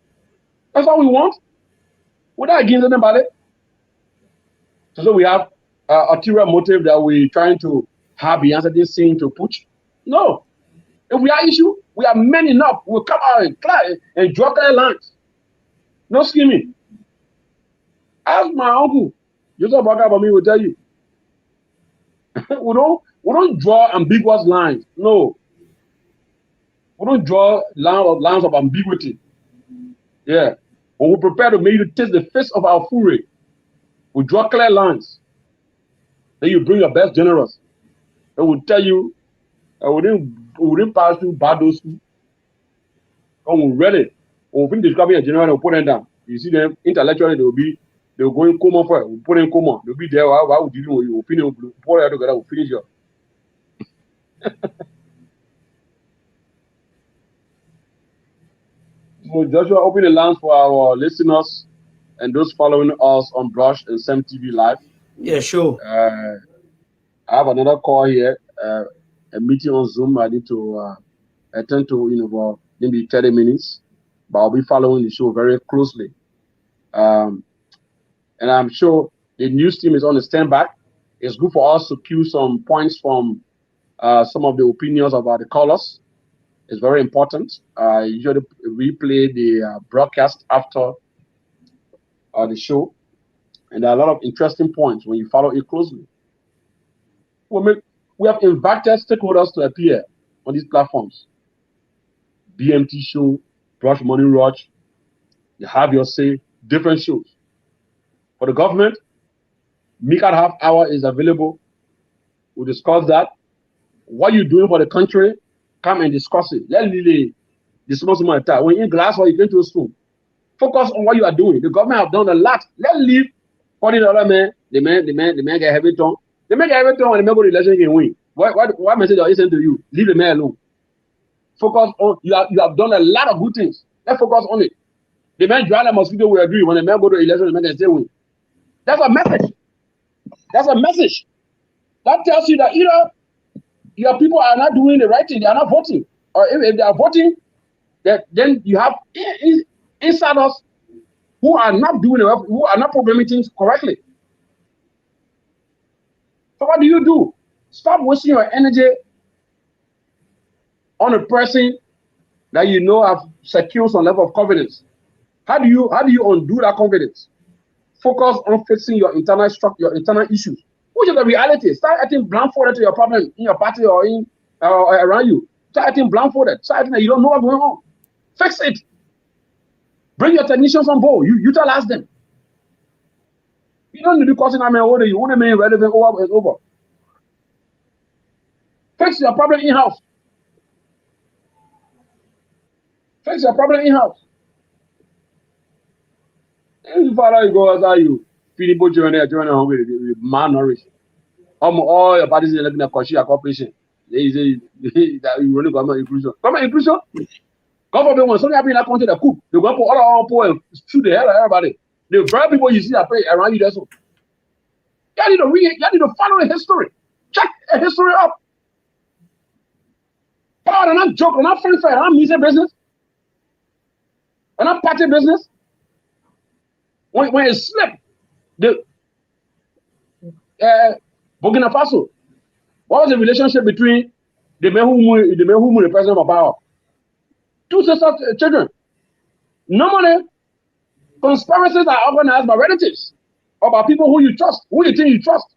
That's what we want. We're not against anybody. So we have ulterior motive that we're trying to have the answer this thing to push. No. If we are issue, we are men enough. We'll come out and draw their lines. No scheming. Ask my uncle. Joseph Bakabami will tell you. we don't draw ambiguous lines. No. We don't draw lines of ambiguity. Yeah. When we prepare to make you taste the face of our fury, we draw clear lines. Then you bring your best generals. And we'll tell you, we didn't pass through bad those who. When we read it, when we finish describing a general, we'll put them down. You see them intellectually, they'll go in coma for it. We'll put in coma. They'll be there. Why would you do your opinion? We'll put it together. We'll finish your. So Joshua, open the lines for our listeners and those following us on Brush and Sam TV Live. Yeah, sure. I have another call here, a meeting on Zoom. I need to attend to, for maybe 30 minutes, but I'll be following the show very closely. And I'm sure the news team is on the standby. It's good for us to cue some points from some of the opinions about the callers. It's very important. I usually replay the broadcast after the show. And there are a lot of interesting points when you follow it closely. We have invited stakeholders to appear on these platforms. BMT show, Brush Morning Rush, you have your say, different shows. For the government, Mika Half Hour is available. We'll discuss that. What you're doing for the country, come and discuss it. Let's really discuss some of the time. When you're in class or you're going to school, focus on what you are doing. The government have done a lot. Let's leave $40 man, the man get heavy tongue. The man get heavy tongue and the man go to the election can win. What message are you sending to you? Leave the man alone. Focus on, you have done a lot of good things. Let's focus on it. The man drive a mosquito will agree. When the man go to the election, the man can still win. That's a message. That's a message. That tells you that either your people are not doing the right thing, they are not voting. Or if they are voting, then you have insiders who are not doing it, who are not programming things correctly. So what do? Stop wasting your energy on a person that you know have secured some level of confidence. How do you undo that confidence? Focus on fixing your internal structure, your internal issues, which is the reality. Start acting blindfolded to your problem in your party or in around you. Start acting blindfolded. Start acting that you don't know what's going on. Fix it. Bring your technicians on board. You utilize them. You don't need to be causing a man older. You want to make relevant over is over. Fix your problem in-house. Fix your problem in-house. If father go outside you, feeding both children there, children hungry, malnourished. All your parties are looking at Koshi corporation. They say that you running government inclusion. Government inclusion? Government when something happen in that country, they cook. They go for all our poor and shoot the hell out of everybody. The very people you see that pay around you, that's all. You need to read, you need to follow the history. Check the history up. Power, and I'm joking, I'm friend fair, I'm music business. And I'm party business. When it slipped, the Burkina Faso, what was the relationship between the man who the president of power? Two sisters, children. Normally, conspiracies are organized by relatives or by people who you trust, who you think you trust.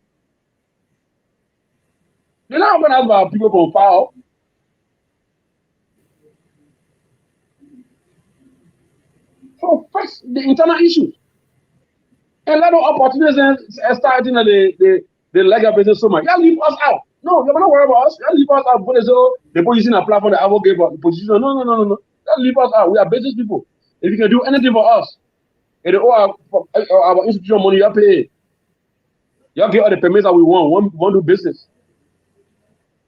They're not organized by people from power. So fix the internal issues. And let the opportunities start in the legal business so much. You leave us out. No, you're not worried about us. You leave us out. But the position apply for the advocate for the position. No. You leave us out. We are business people. If you can do anything for us, and our institutional money, you pay. You give all the permits that we want. We want to do business.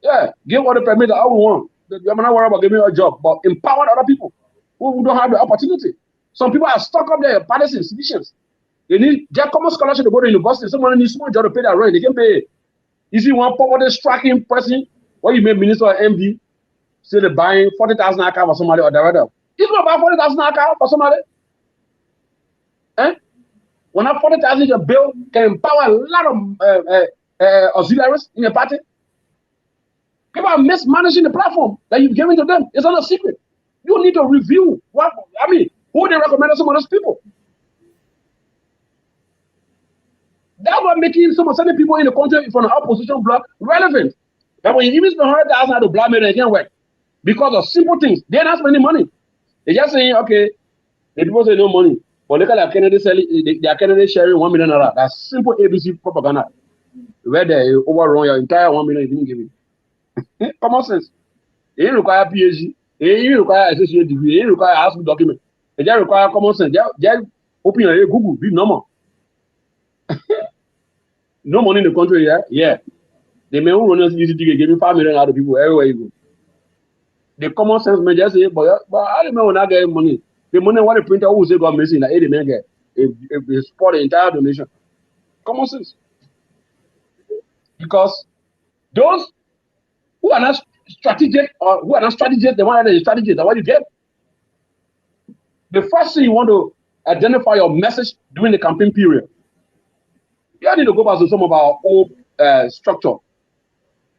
Yeah, give all the permits that we want. You're not worried about giving a job, but empower other people who don't have the opportunity. Some people are stuck up there, parties, institutions. They need their common scholarship to go to university. Someone needs small job to pay their rent. They can pay. You see one poverty striking person, what you make minister or MD, say they're buying 40,000 account for somebody or director. He's not buying 40,000 account for somebody. When that 40,000 your bill can empower a lot of auxiliaries in your party. People are mismanaging the platform that you've given to them. It's not a secret. You need to review who they recommended some of those people. That was making some of certain people in the country from the opposition bloc relevant. That when you even spend 100,000 to black men, it can't work because of simple things. They're not spending money. They're just saying, okay, the people say no money, but look at their candidate selling, their candidate sharing $1 million. That's simple ABC propaganda. Where they overrun your entire $1 million you didn't give it. Common sense. They didn't require PhD. They didn't require associate degree. They didn't require high school document. They just require common sense. They open your Google, be normal. No money in the country, yeah. The men who run this UCT giving $5 million out of people everywhere you go. The common sense man just say, but how the men will not get money? The money what the printer who say got missing, that the men get if they support the entire donation. Common sense. Because those who are not strategic or who are not strategic, the one that is strategic, that's what you get. The first thing you want to identify your message during the campaign period. You need to go back to some of our old structure.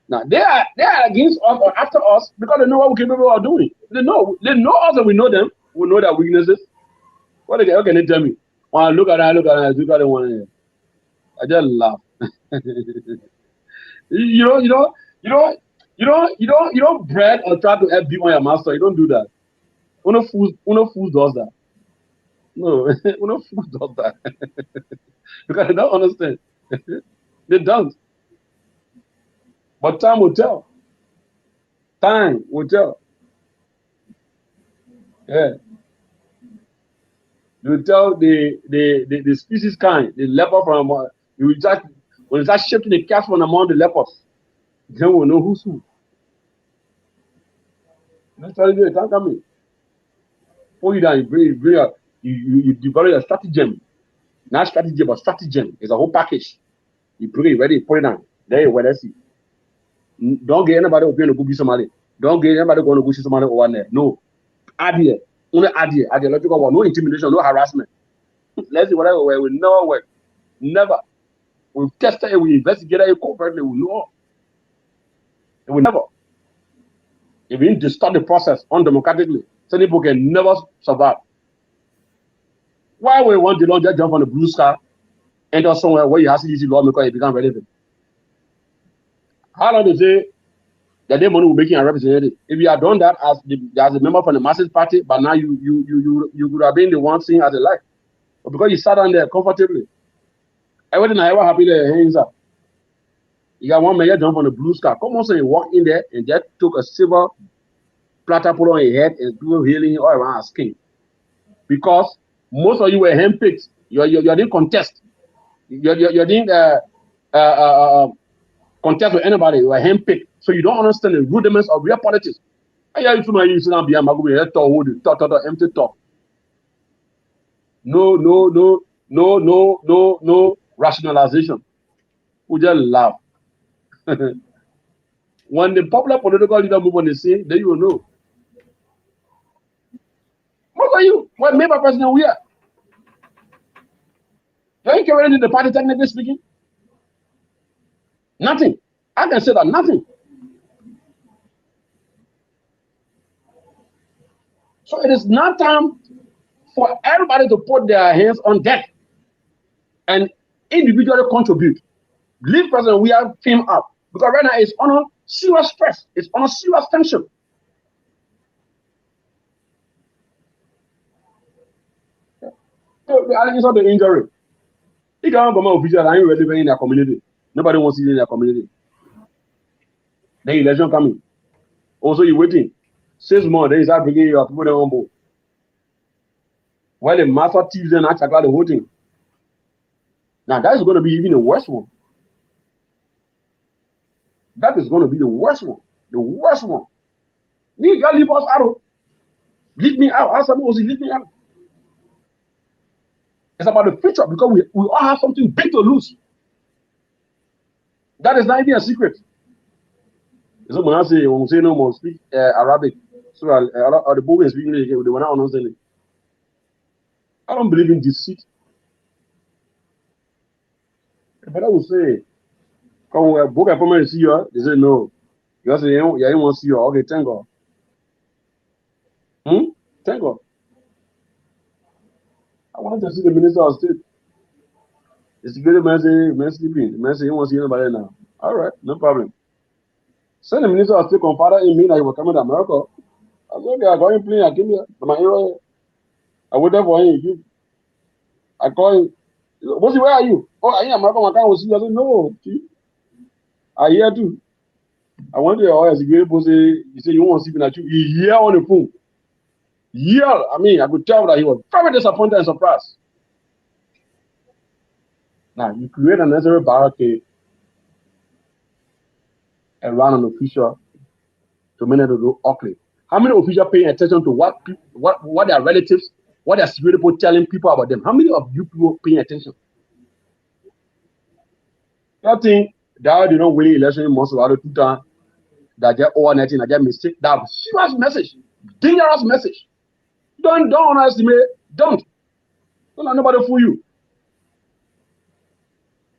Now they are against us or after us because they know what we're capable of doing. They know us and we know them. We know their weaknesses. What can they tell me? When I look at it one. I just laugh. you don't brag or try to help people on your master. You don't do that. Uno fools does that. No, Uno fools does that. Because they don't understand. They don't. But time will tell. Time will tell. Yeah. You will tell the species kind, the leopard from you will just when you start shifting the cats from among the leopards, then we'll know who's who. That's how you can't come in. Pull you down, you develop a stratagem. Not strategy, but stratagem. It's a whole package. You put it ready, put it down. There you where see. Don't get anybody going to go see somebody. Don't get anybody going to go see somebody over there. No. Idea. Only idea. Ideological one. No intimidation, no harassment. Let's see whatever way. We never work. Never. We've tested it, we investigated it covertly, we know. It will never. If we need to start the process undemocratically, some people can never survive. Why we want to just jump on the blue sky, enter somewhere where you have to use the law because it become relevant? How long they say that day money will make you a representative. If you had done that as a member from the Masses Party, but now you would have been the one seen as a life. But because you sat down there comfortably, everything I ever happy there, hands up. You got one mayor jump on the blue sky. Come on, so you walk in there and just took a silver platter put on your head and people healing all around our skin. Because most of you were handpicked. You didn't contest. You didn't contest with anybody. You were handpicked. So you don't understand the rudiments of real politics. I hear you too, you sit down behind my empty talk. No rationalization. We just laugh. When the popular political leader move on the scene, then you will know. What are you? What member president we are? You ain't carrying the party technically speaking? Nothing. I can say that nothing. So it is now time for everybody to put their hands on deck and individually contribute. Leave President we have him up. Because right now it's on serious stress, it's on serious tension. So the allegations of the injury. He can't come out official and relevant in their community. Nobody wants it in their community. The election coming. Also, you're waiting. 6 months, then you start bringing your people on board. While the master thieves and act like the whole thing. Now that is going to be even the worst one. That is going to be the worst one. The worst one. You gotta leave us out. Leave me out. Ask somebody to leave me out. It's about the future because we all have something big to lose. That is not even a secret. So when I say no more speak Arabic, so the book is speaking again, they were not understanding. I don't believe in deceit. But I would say, come a book appointment see you, they say no. You say yeah, you want to see you. Okay, thank God. Thank God. I wanted to see the Minister of State. It's the man sleeping. The man say he wants to see anybody now. All right, no problem. Send the Minister of State confided in me that he was coming to America. I said, okay, I got him playing. I came here. My hero. I waited for him. I call him. Bossy, where are you? Oh, I in America. My car was see. I said, no. I hear too. I went to your house. He said, you want to see me at you? He hear on the phone. Yeah, I mean, I could tell that he was very disappointed and surprised. Now, you create a necessary barricade and run an official to many to do ugly. How many officials paying attention to what their relatives, what their security people telling people about them? How many of you people paying attention? I think that they don't win election in most of the 2 times. That they're all netting, that they're mistake. That serious message, dangerous message. Don't underestimate. Don't let nobody fool you.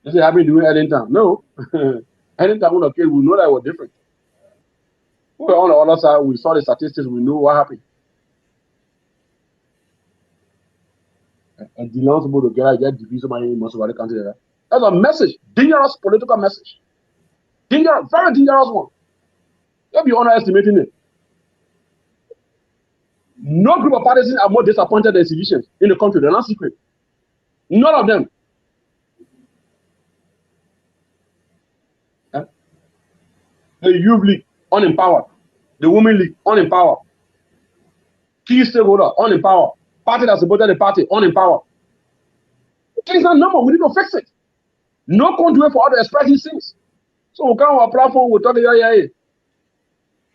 You say I've been doing Eddington. No. Eddington we know that it was different. We were on the other side, we saw the statistics, we knew what happened. And denounce people together, get defeat somebody in most of the country. That's a message, dangerous political message. Dangerous, very dangerous one. Don't be underestimating it. No group of partisans are more disappointed than civilians in the country. They're not secret. None of them. The Youth League, unempowered. The Women League, unempowered. Key stakeholder, unempowered. Party that supported the party, unempowered. Things are normal. We need to fix it. No conduit for all the express these things. So we come on our platform, we talk yeah.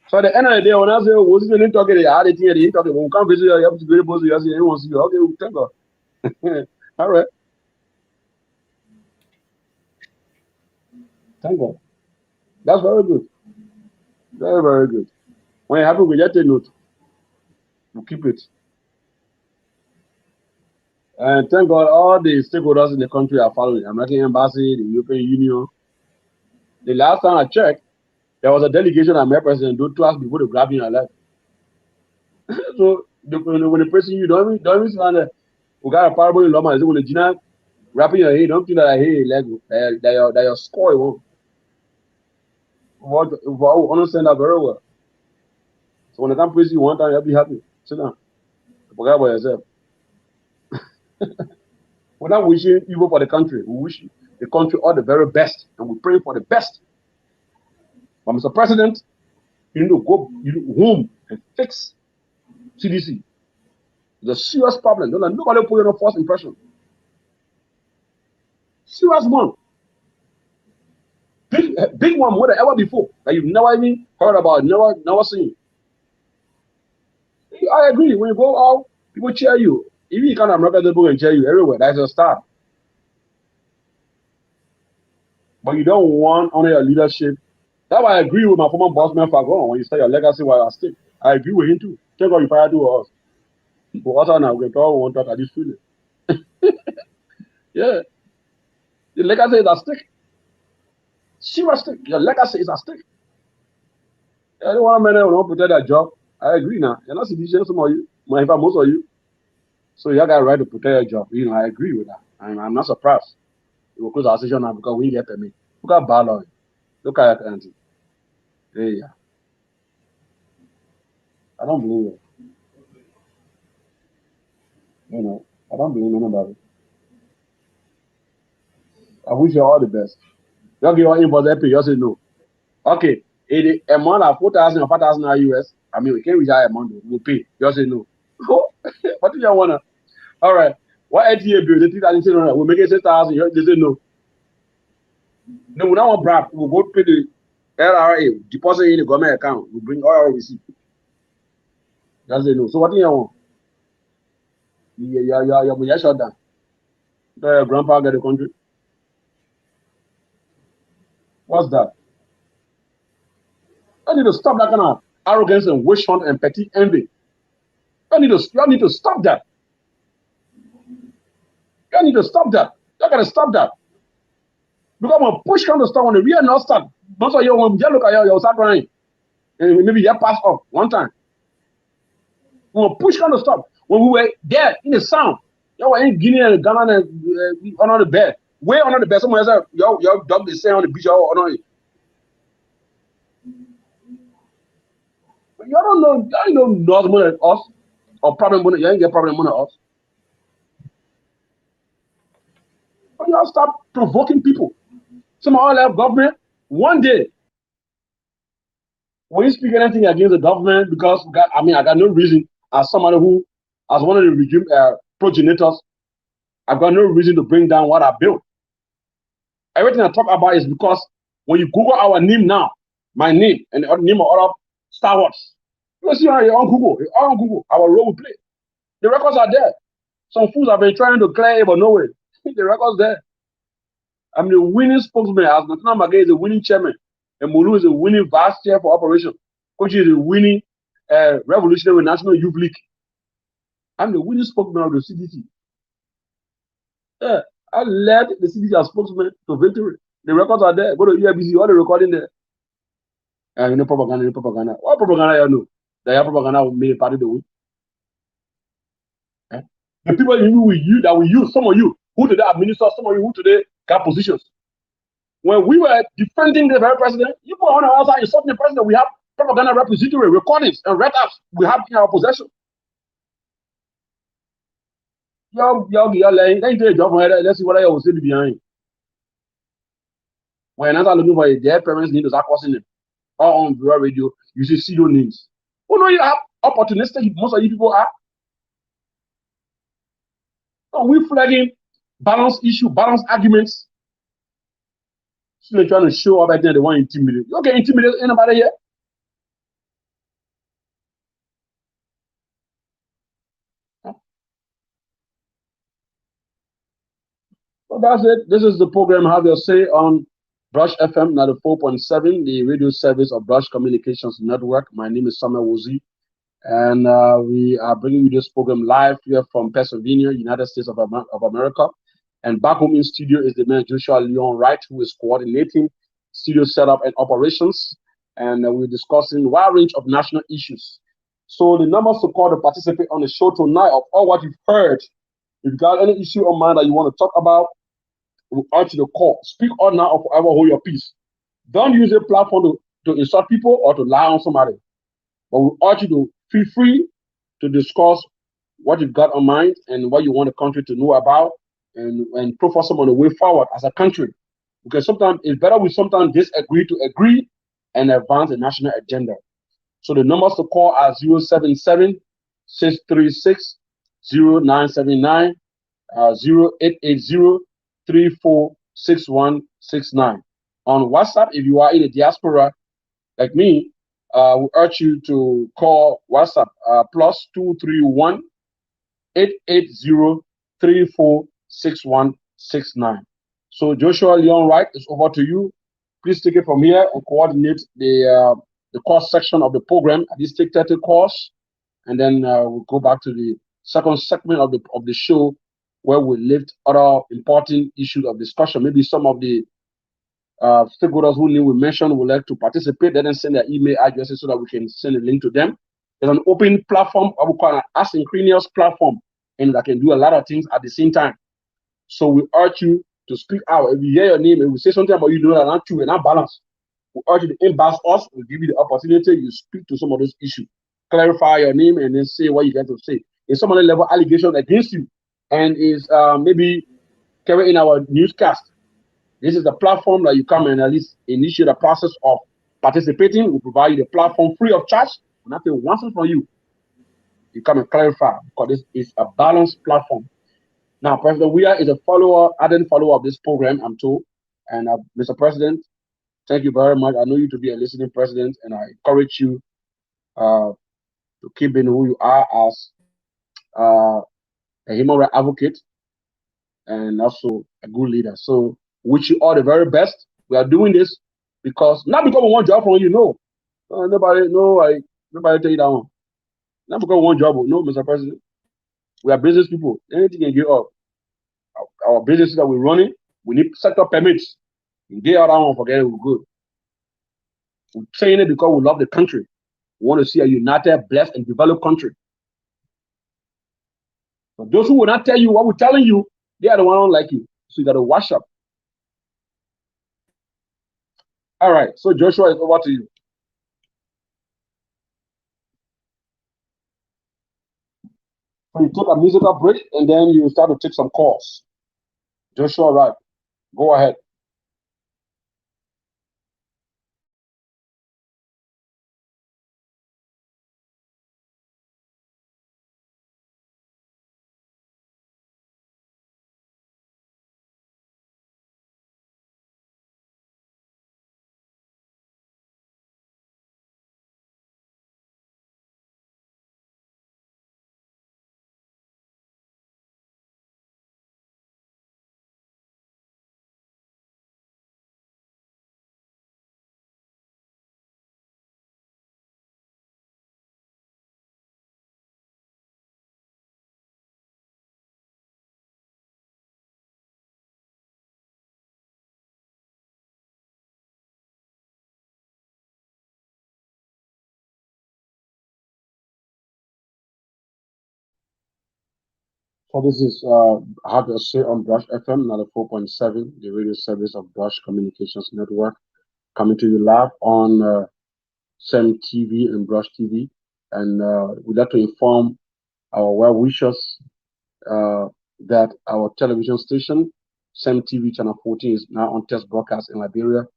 So at the end of the day, when I say, what's the name talking? I had it here, the talking. When we come visit you, you have to be able to see you. Want to see you. Okay, thank God. All right. Thank God. That's very good. Very, very good. When it happens, we just take note. We keep it. And thank God all the stakeholders in the country are following. American Embassy, the European Union. The last time I checked, there was a delegation that met President Donald Trump before they grabbed him alive. So when the person you don't even stand there, we got a parable in Loma. When the Gina wrapping your head, don't think that hey, like that your score won't. I understand that very well. So when I come praise you one time, you'll be happy. Sit down. Forget about yourself. We're not wishing evil for the country. We wish the country all the very best, and we pray for the best. But Mr. President, you need to go home and fix CDC. It's a serious problem. Don't let nobody put on a false impression. Serious one. Big one more than ever before that you've never even heard about, never seen. I agree. When you go out, people cheer you. Even you can't American people can cheer you everywhere. That's a start. But you don't want under your leadership. That's why I agree with my former boss man Fagon when you say your legacy while at stake. I agree with him too. Take what you fire do us. But also now we can talk one talk at this feeling. Yeah. The legacy is at stake. Seriously, your legacy is at stake. I don't want men who don't protect their job. I agree now. You're not citizens, some of you, most of you. So you got a right to protect your job. You know, I agree with that. I'm not surprised. We will close our session now because we get permit. Look at Ballon. Look at Andy. Yeah. I don't believe it. You know, I don't believe anybody. I wish you all the best. You give your invoice happy, you say no. Okay, a month of 4,000 or 5,000 US. I mean, we can't reach a month. We'll pay. You say no. What do you want? All right. What ATA bill? They think that we'll make it 6,000. They say no. No, we don't want BRAP. We'll go pay the LRA, deposit in the government account. We'll bring all our receipt. That's it. No. So what do you want? Yeah, shut down. Your grandpa get the country. What's that? I need to stop that kind of arrogance and wish hunt and petty envy. You need to stop that. You need to stop that. You gotta stop that. Because when push comes to stop, when the real not start, most of you when you look at you start crying. And maybe you pass off one time. When push comes to stop, when we were there in the sound, you were in Guinea and Ghana and under the bed. Way under the bed, someone else your dog is saying on the beach or on it. You don't know more than us or problem money. You ain't get problem money than us. But you all stop provoking people. Some of all have government. One day, when you speak anything against the government, because I got no reason as somebody who, as one of the regime progenitors, I've got no reason to bring down what I built. Everything I talk about is because when you Google our name now, my name and the name of other Star Wars, you will see on Google, our role we play. The records are there. Some fools have been trying to clear it, but no way. The records there. I'm the winning spokesman. As Natana Magay is a winning chairman, and Mulu is a winning vice chair for operation. Coach is a winning Revolutionary National Youth League. I'm the winning spokesman of the CDC. Yeah, I led the CDC as spokesman to victory. The records are there. Go to UIBC, all the recording there. And no propaganda. What propaganda you know? That your propaganda will make a party the win. The people that we use, some of you who today administer, some of you who today got positions. When we were defending the very president, you go on our side, insulting the president, we have propaganda repository, recordings, and write-ups we have in our possession. Let's see what I will say behind. When another looking for their parents need to start crossing them. Or on Bureau Radio, you see pseudo names. Oh no, you have opportunistic, most of you people are. So we flagging balanced issue, balanced arguments. So they're trying to show up there, they want to intimidate. You okay, intimidate anybody here? So that's it. This is the program Have Your Say on Brush FM 94.7, the radio service of Brush Communications Network. My name is Samuel Wozi, and we are bringing you this program live here from Pennsylvania, United States of America. And back home in studio is the man Joshua Leon Wright, who is coordinating studio setup and operations. And we're discussing a wide range of national issues. So the numbers to call to participate on the show tonight of all what you've heard. If you've got any issue on mind that you want to talk about, we urge you to call. Speak on now or forever hold your peace. Don't use a platform to to insult people or to lie on somebody. But we urge you to feel free to discuss what you've got on mind and what you want the country to know about, and put for some on the way forward as a country. Because sometimes it's better we sometimes disagree to agree and advance the national agenda. So the numbers to call are 077 636 0979, 0880 346169. On WhatsApp, if you are in the diaspora like me, we urge you to call WhatsApp +231 880 346169. So Joshua Leon Wright, it's over to you. Please take it from here and coordinate the course section of the program. At least take 30 course, and then we'll go back to the second segment of the show, where we lift other important issues of discussion. Maybe some of the stakeholders who we mentioned would like to participate. Let them send their email addresses so that we can send a link to them. There's an open platform, what we call an asynchronous platform, and that can do a lot of things at the same time. So we urge you to speak out. If you hear your name and we say something about you, that not true and not balanced, we urge you to inbox us. We'll give you the opportunity. You speak to some of those issues, clarify your name, and then say what you got to say. If some other level allegation against you and is maybe carried in our newscast, this is the platform that you come and at least initiate the process of participating. We'll provide you the platform free of charge. Nothing wants it from you. You come and clarify, because this is a balanced platform. Now, President Weah is a ardent follower of this program, I'm told. And Mr. President, thank you very much. I know you to be a listening president, and I encourage you to keep being who you are as a human rights advocate and also a good leader. So, wish you all the very best. We are doing this not because we want job from you, no. Nobody tell you that one. Not because we want job, no, Mr. President. We are business people. Anything can get up. Our businesses that we're running, we need sector permits. You get out that one, forget it, we're good. We're saying it because we love the country. We want to see a united, blessed, and developed country. But those who will not tell you what we're telling you, they are the ones who don't like you. So you got to wash up. All right. So Joshua, it's over to you. So you take a musical break and then you start to take some calls. Joshua, right? Go ahead. So this is how to say on Brush FM, another 4.7, the radio service of Brush Communications Network, coming to you live on SEM TV and Brush TV. And we'd like to inform our well-wishers that our television station, SEM TV Channel 14, is now on test broadcast in Liberia.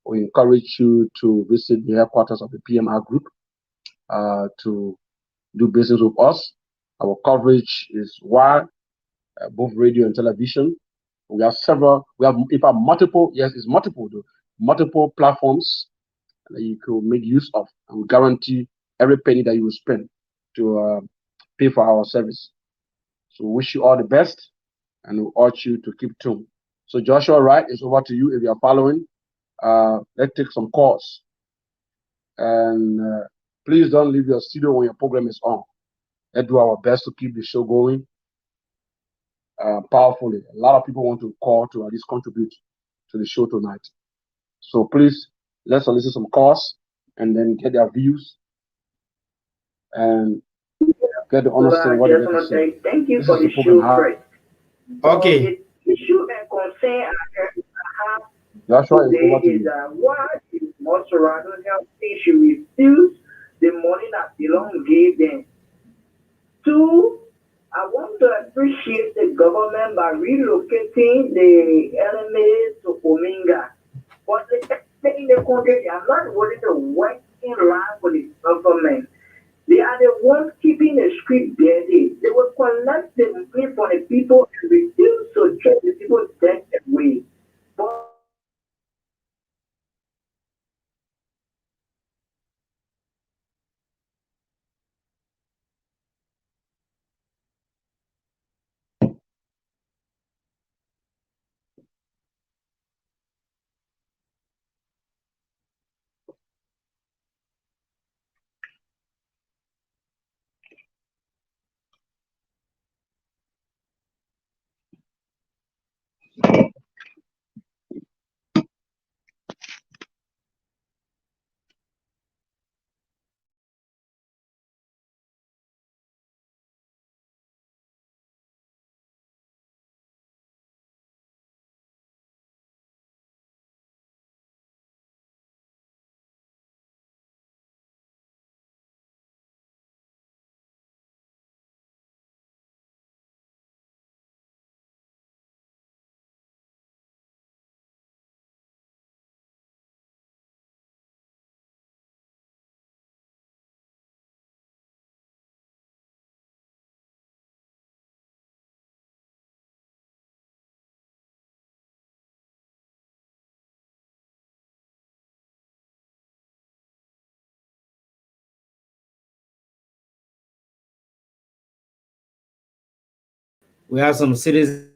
We encourage you to visit the headquarters of the PMR Group to do business with us. Our coverage is wide, both radio and television. We have multiple platforms that you could make use of, and we guarantee every penny that you will spend to pay for our service. So we wish you all the best, and we urge you to keep tuned. So Joshua, right, it's over to you if you are following. Let's take some calls. And please don't leave your studio when your program is on. Let's do our best to keep the show going powerfully. A lot of people want to call to at least contribute to the show tonight. So please, let's solicit some calls and then get their views and get to understand what they're going to say. Thank you for the show, Fred. Okay. The issue and concern I have Joshua is over to today is you. what is Monserrato County, she refused the money that Belong gave them. Two, I want to appreciate the government by relocating the LMA to Ominga. But they kept saying the country, I'm not willing to work in line with the government. They are the ones keeping the street dirty. They will collect the money from the people and refuse to take the people's debt away. But We have some citizens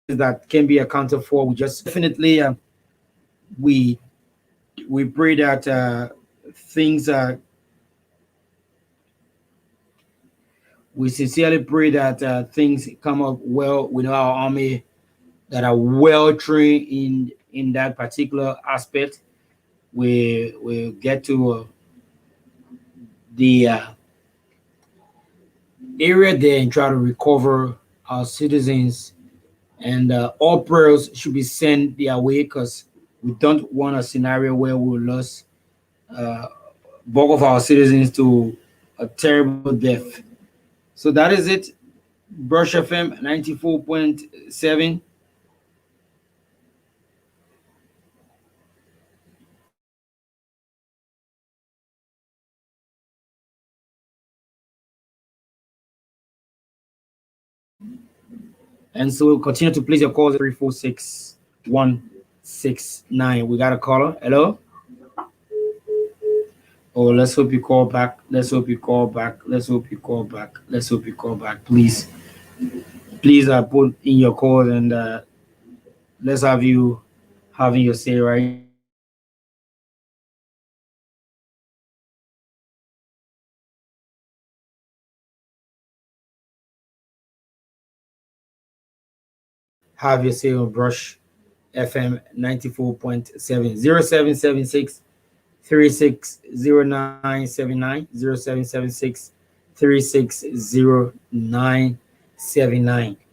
that can be accounted for. We just definitely we we pray that things we sincerely pray that things come up well with our army that are well trained in that particular aspect. We will get to the area there and try to recover our citizens, and all prayers should be sent their way because we don't want a scenario where we lose uh, bulk of our citizens to a terrible death. So that is it. Brush FM 94.7. And so we'll continue to place your calls at 346-169. We got a caller. Hello? Oh, let's hope you call back. Let's hope you call back. Let's hope you call back. Let's hope you call back. Please, please put in your call and let's have you having your say right. Have your say on Brush FM 94.7 0776 360979 0776 360979.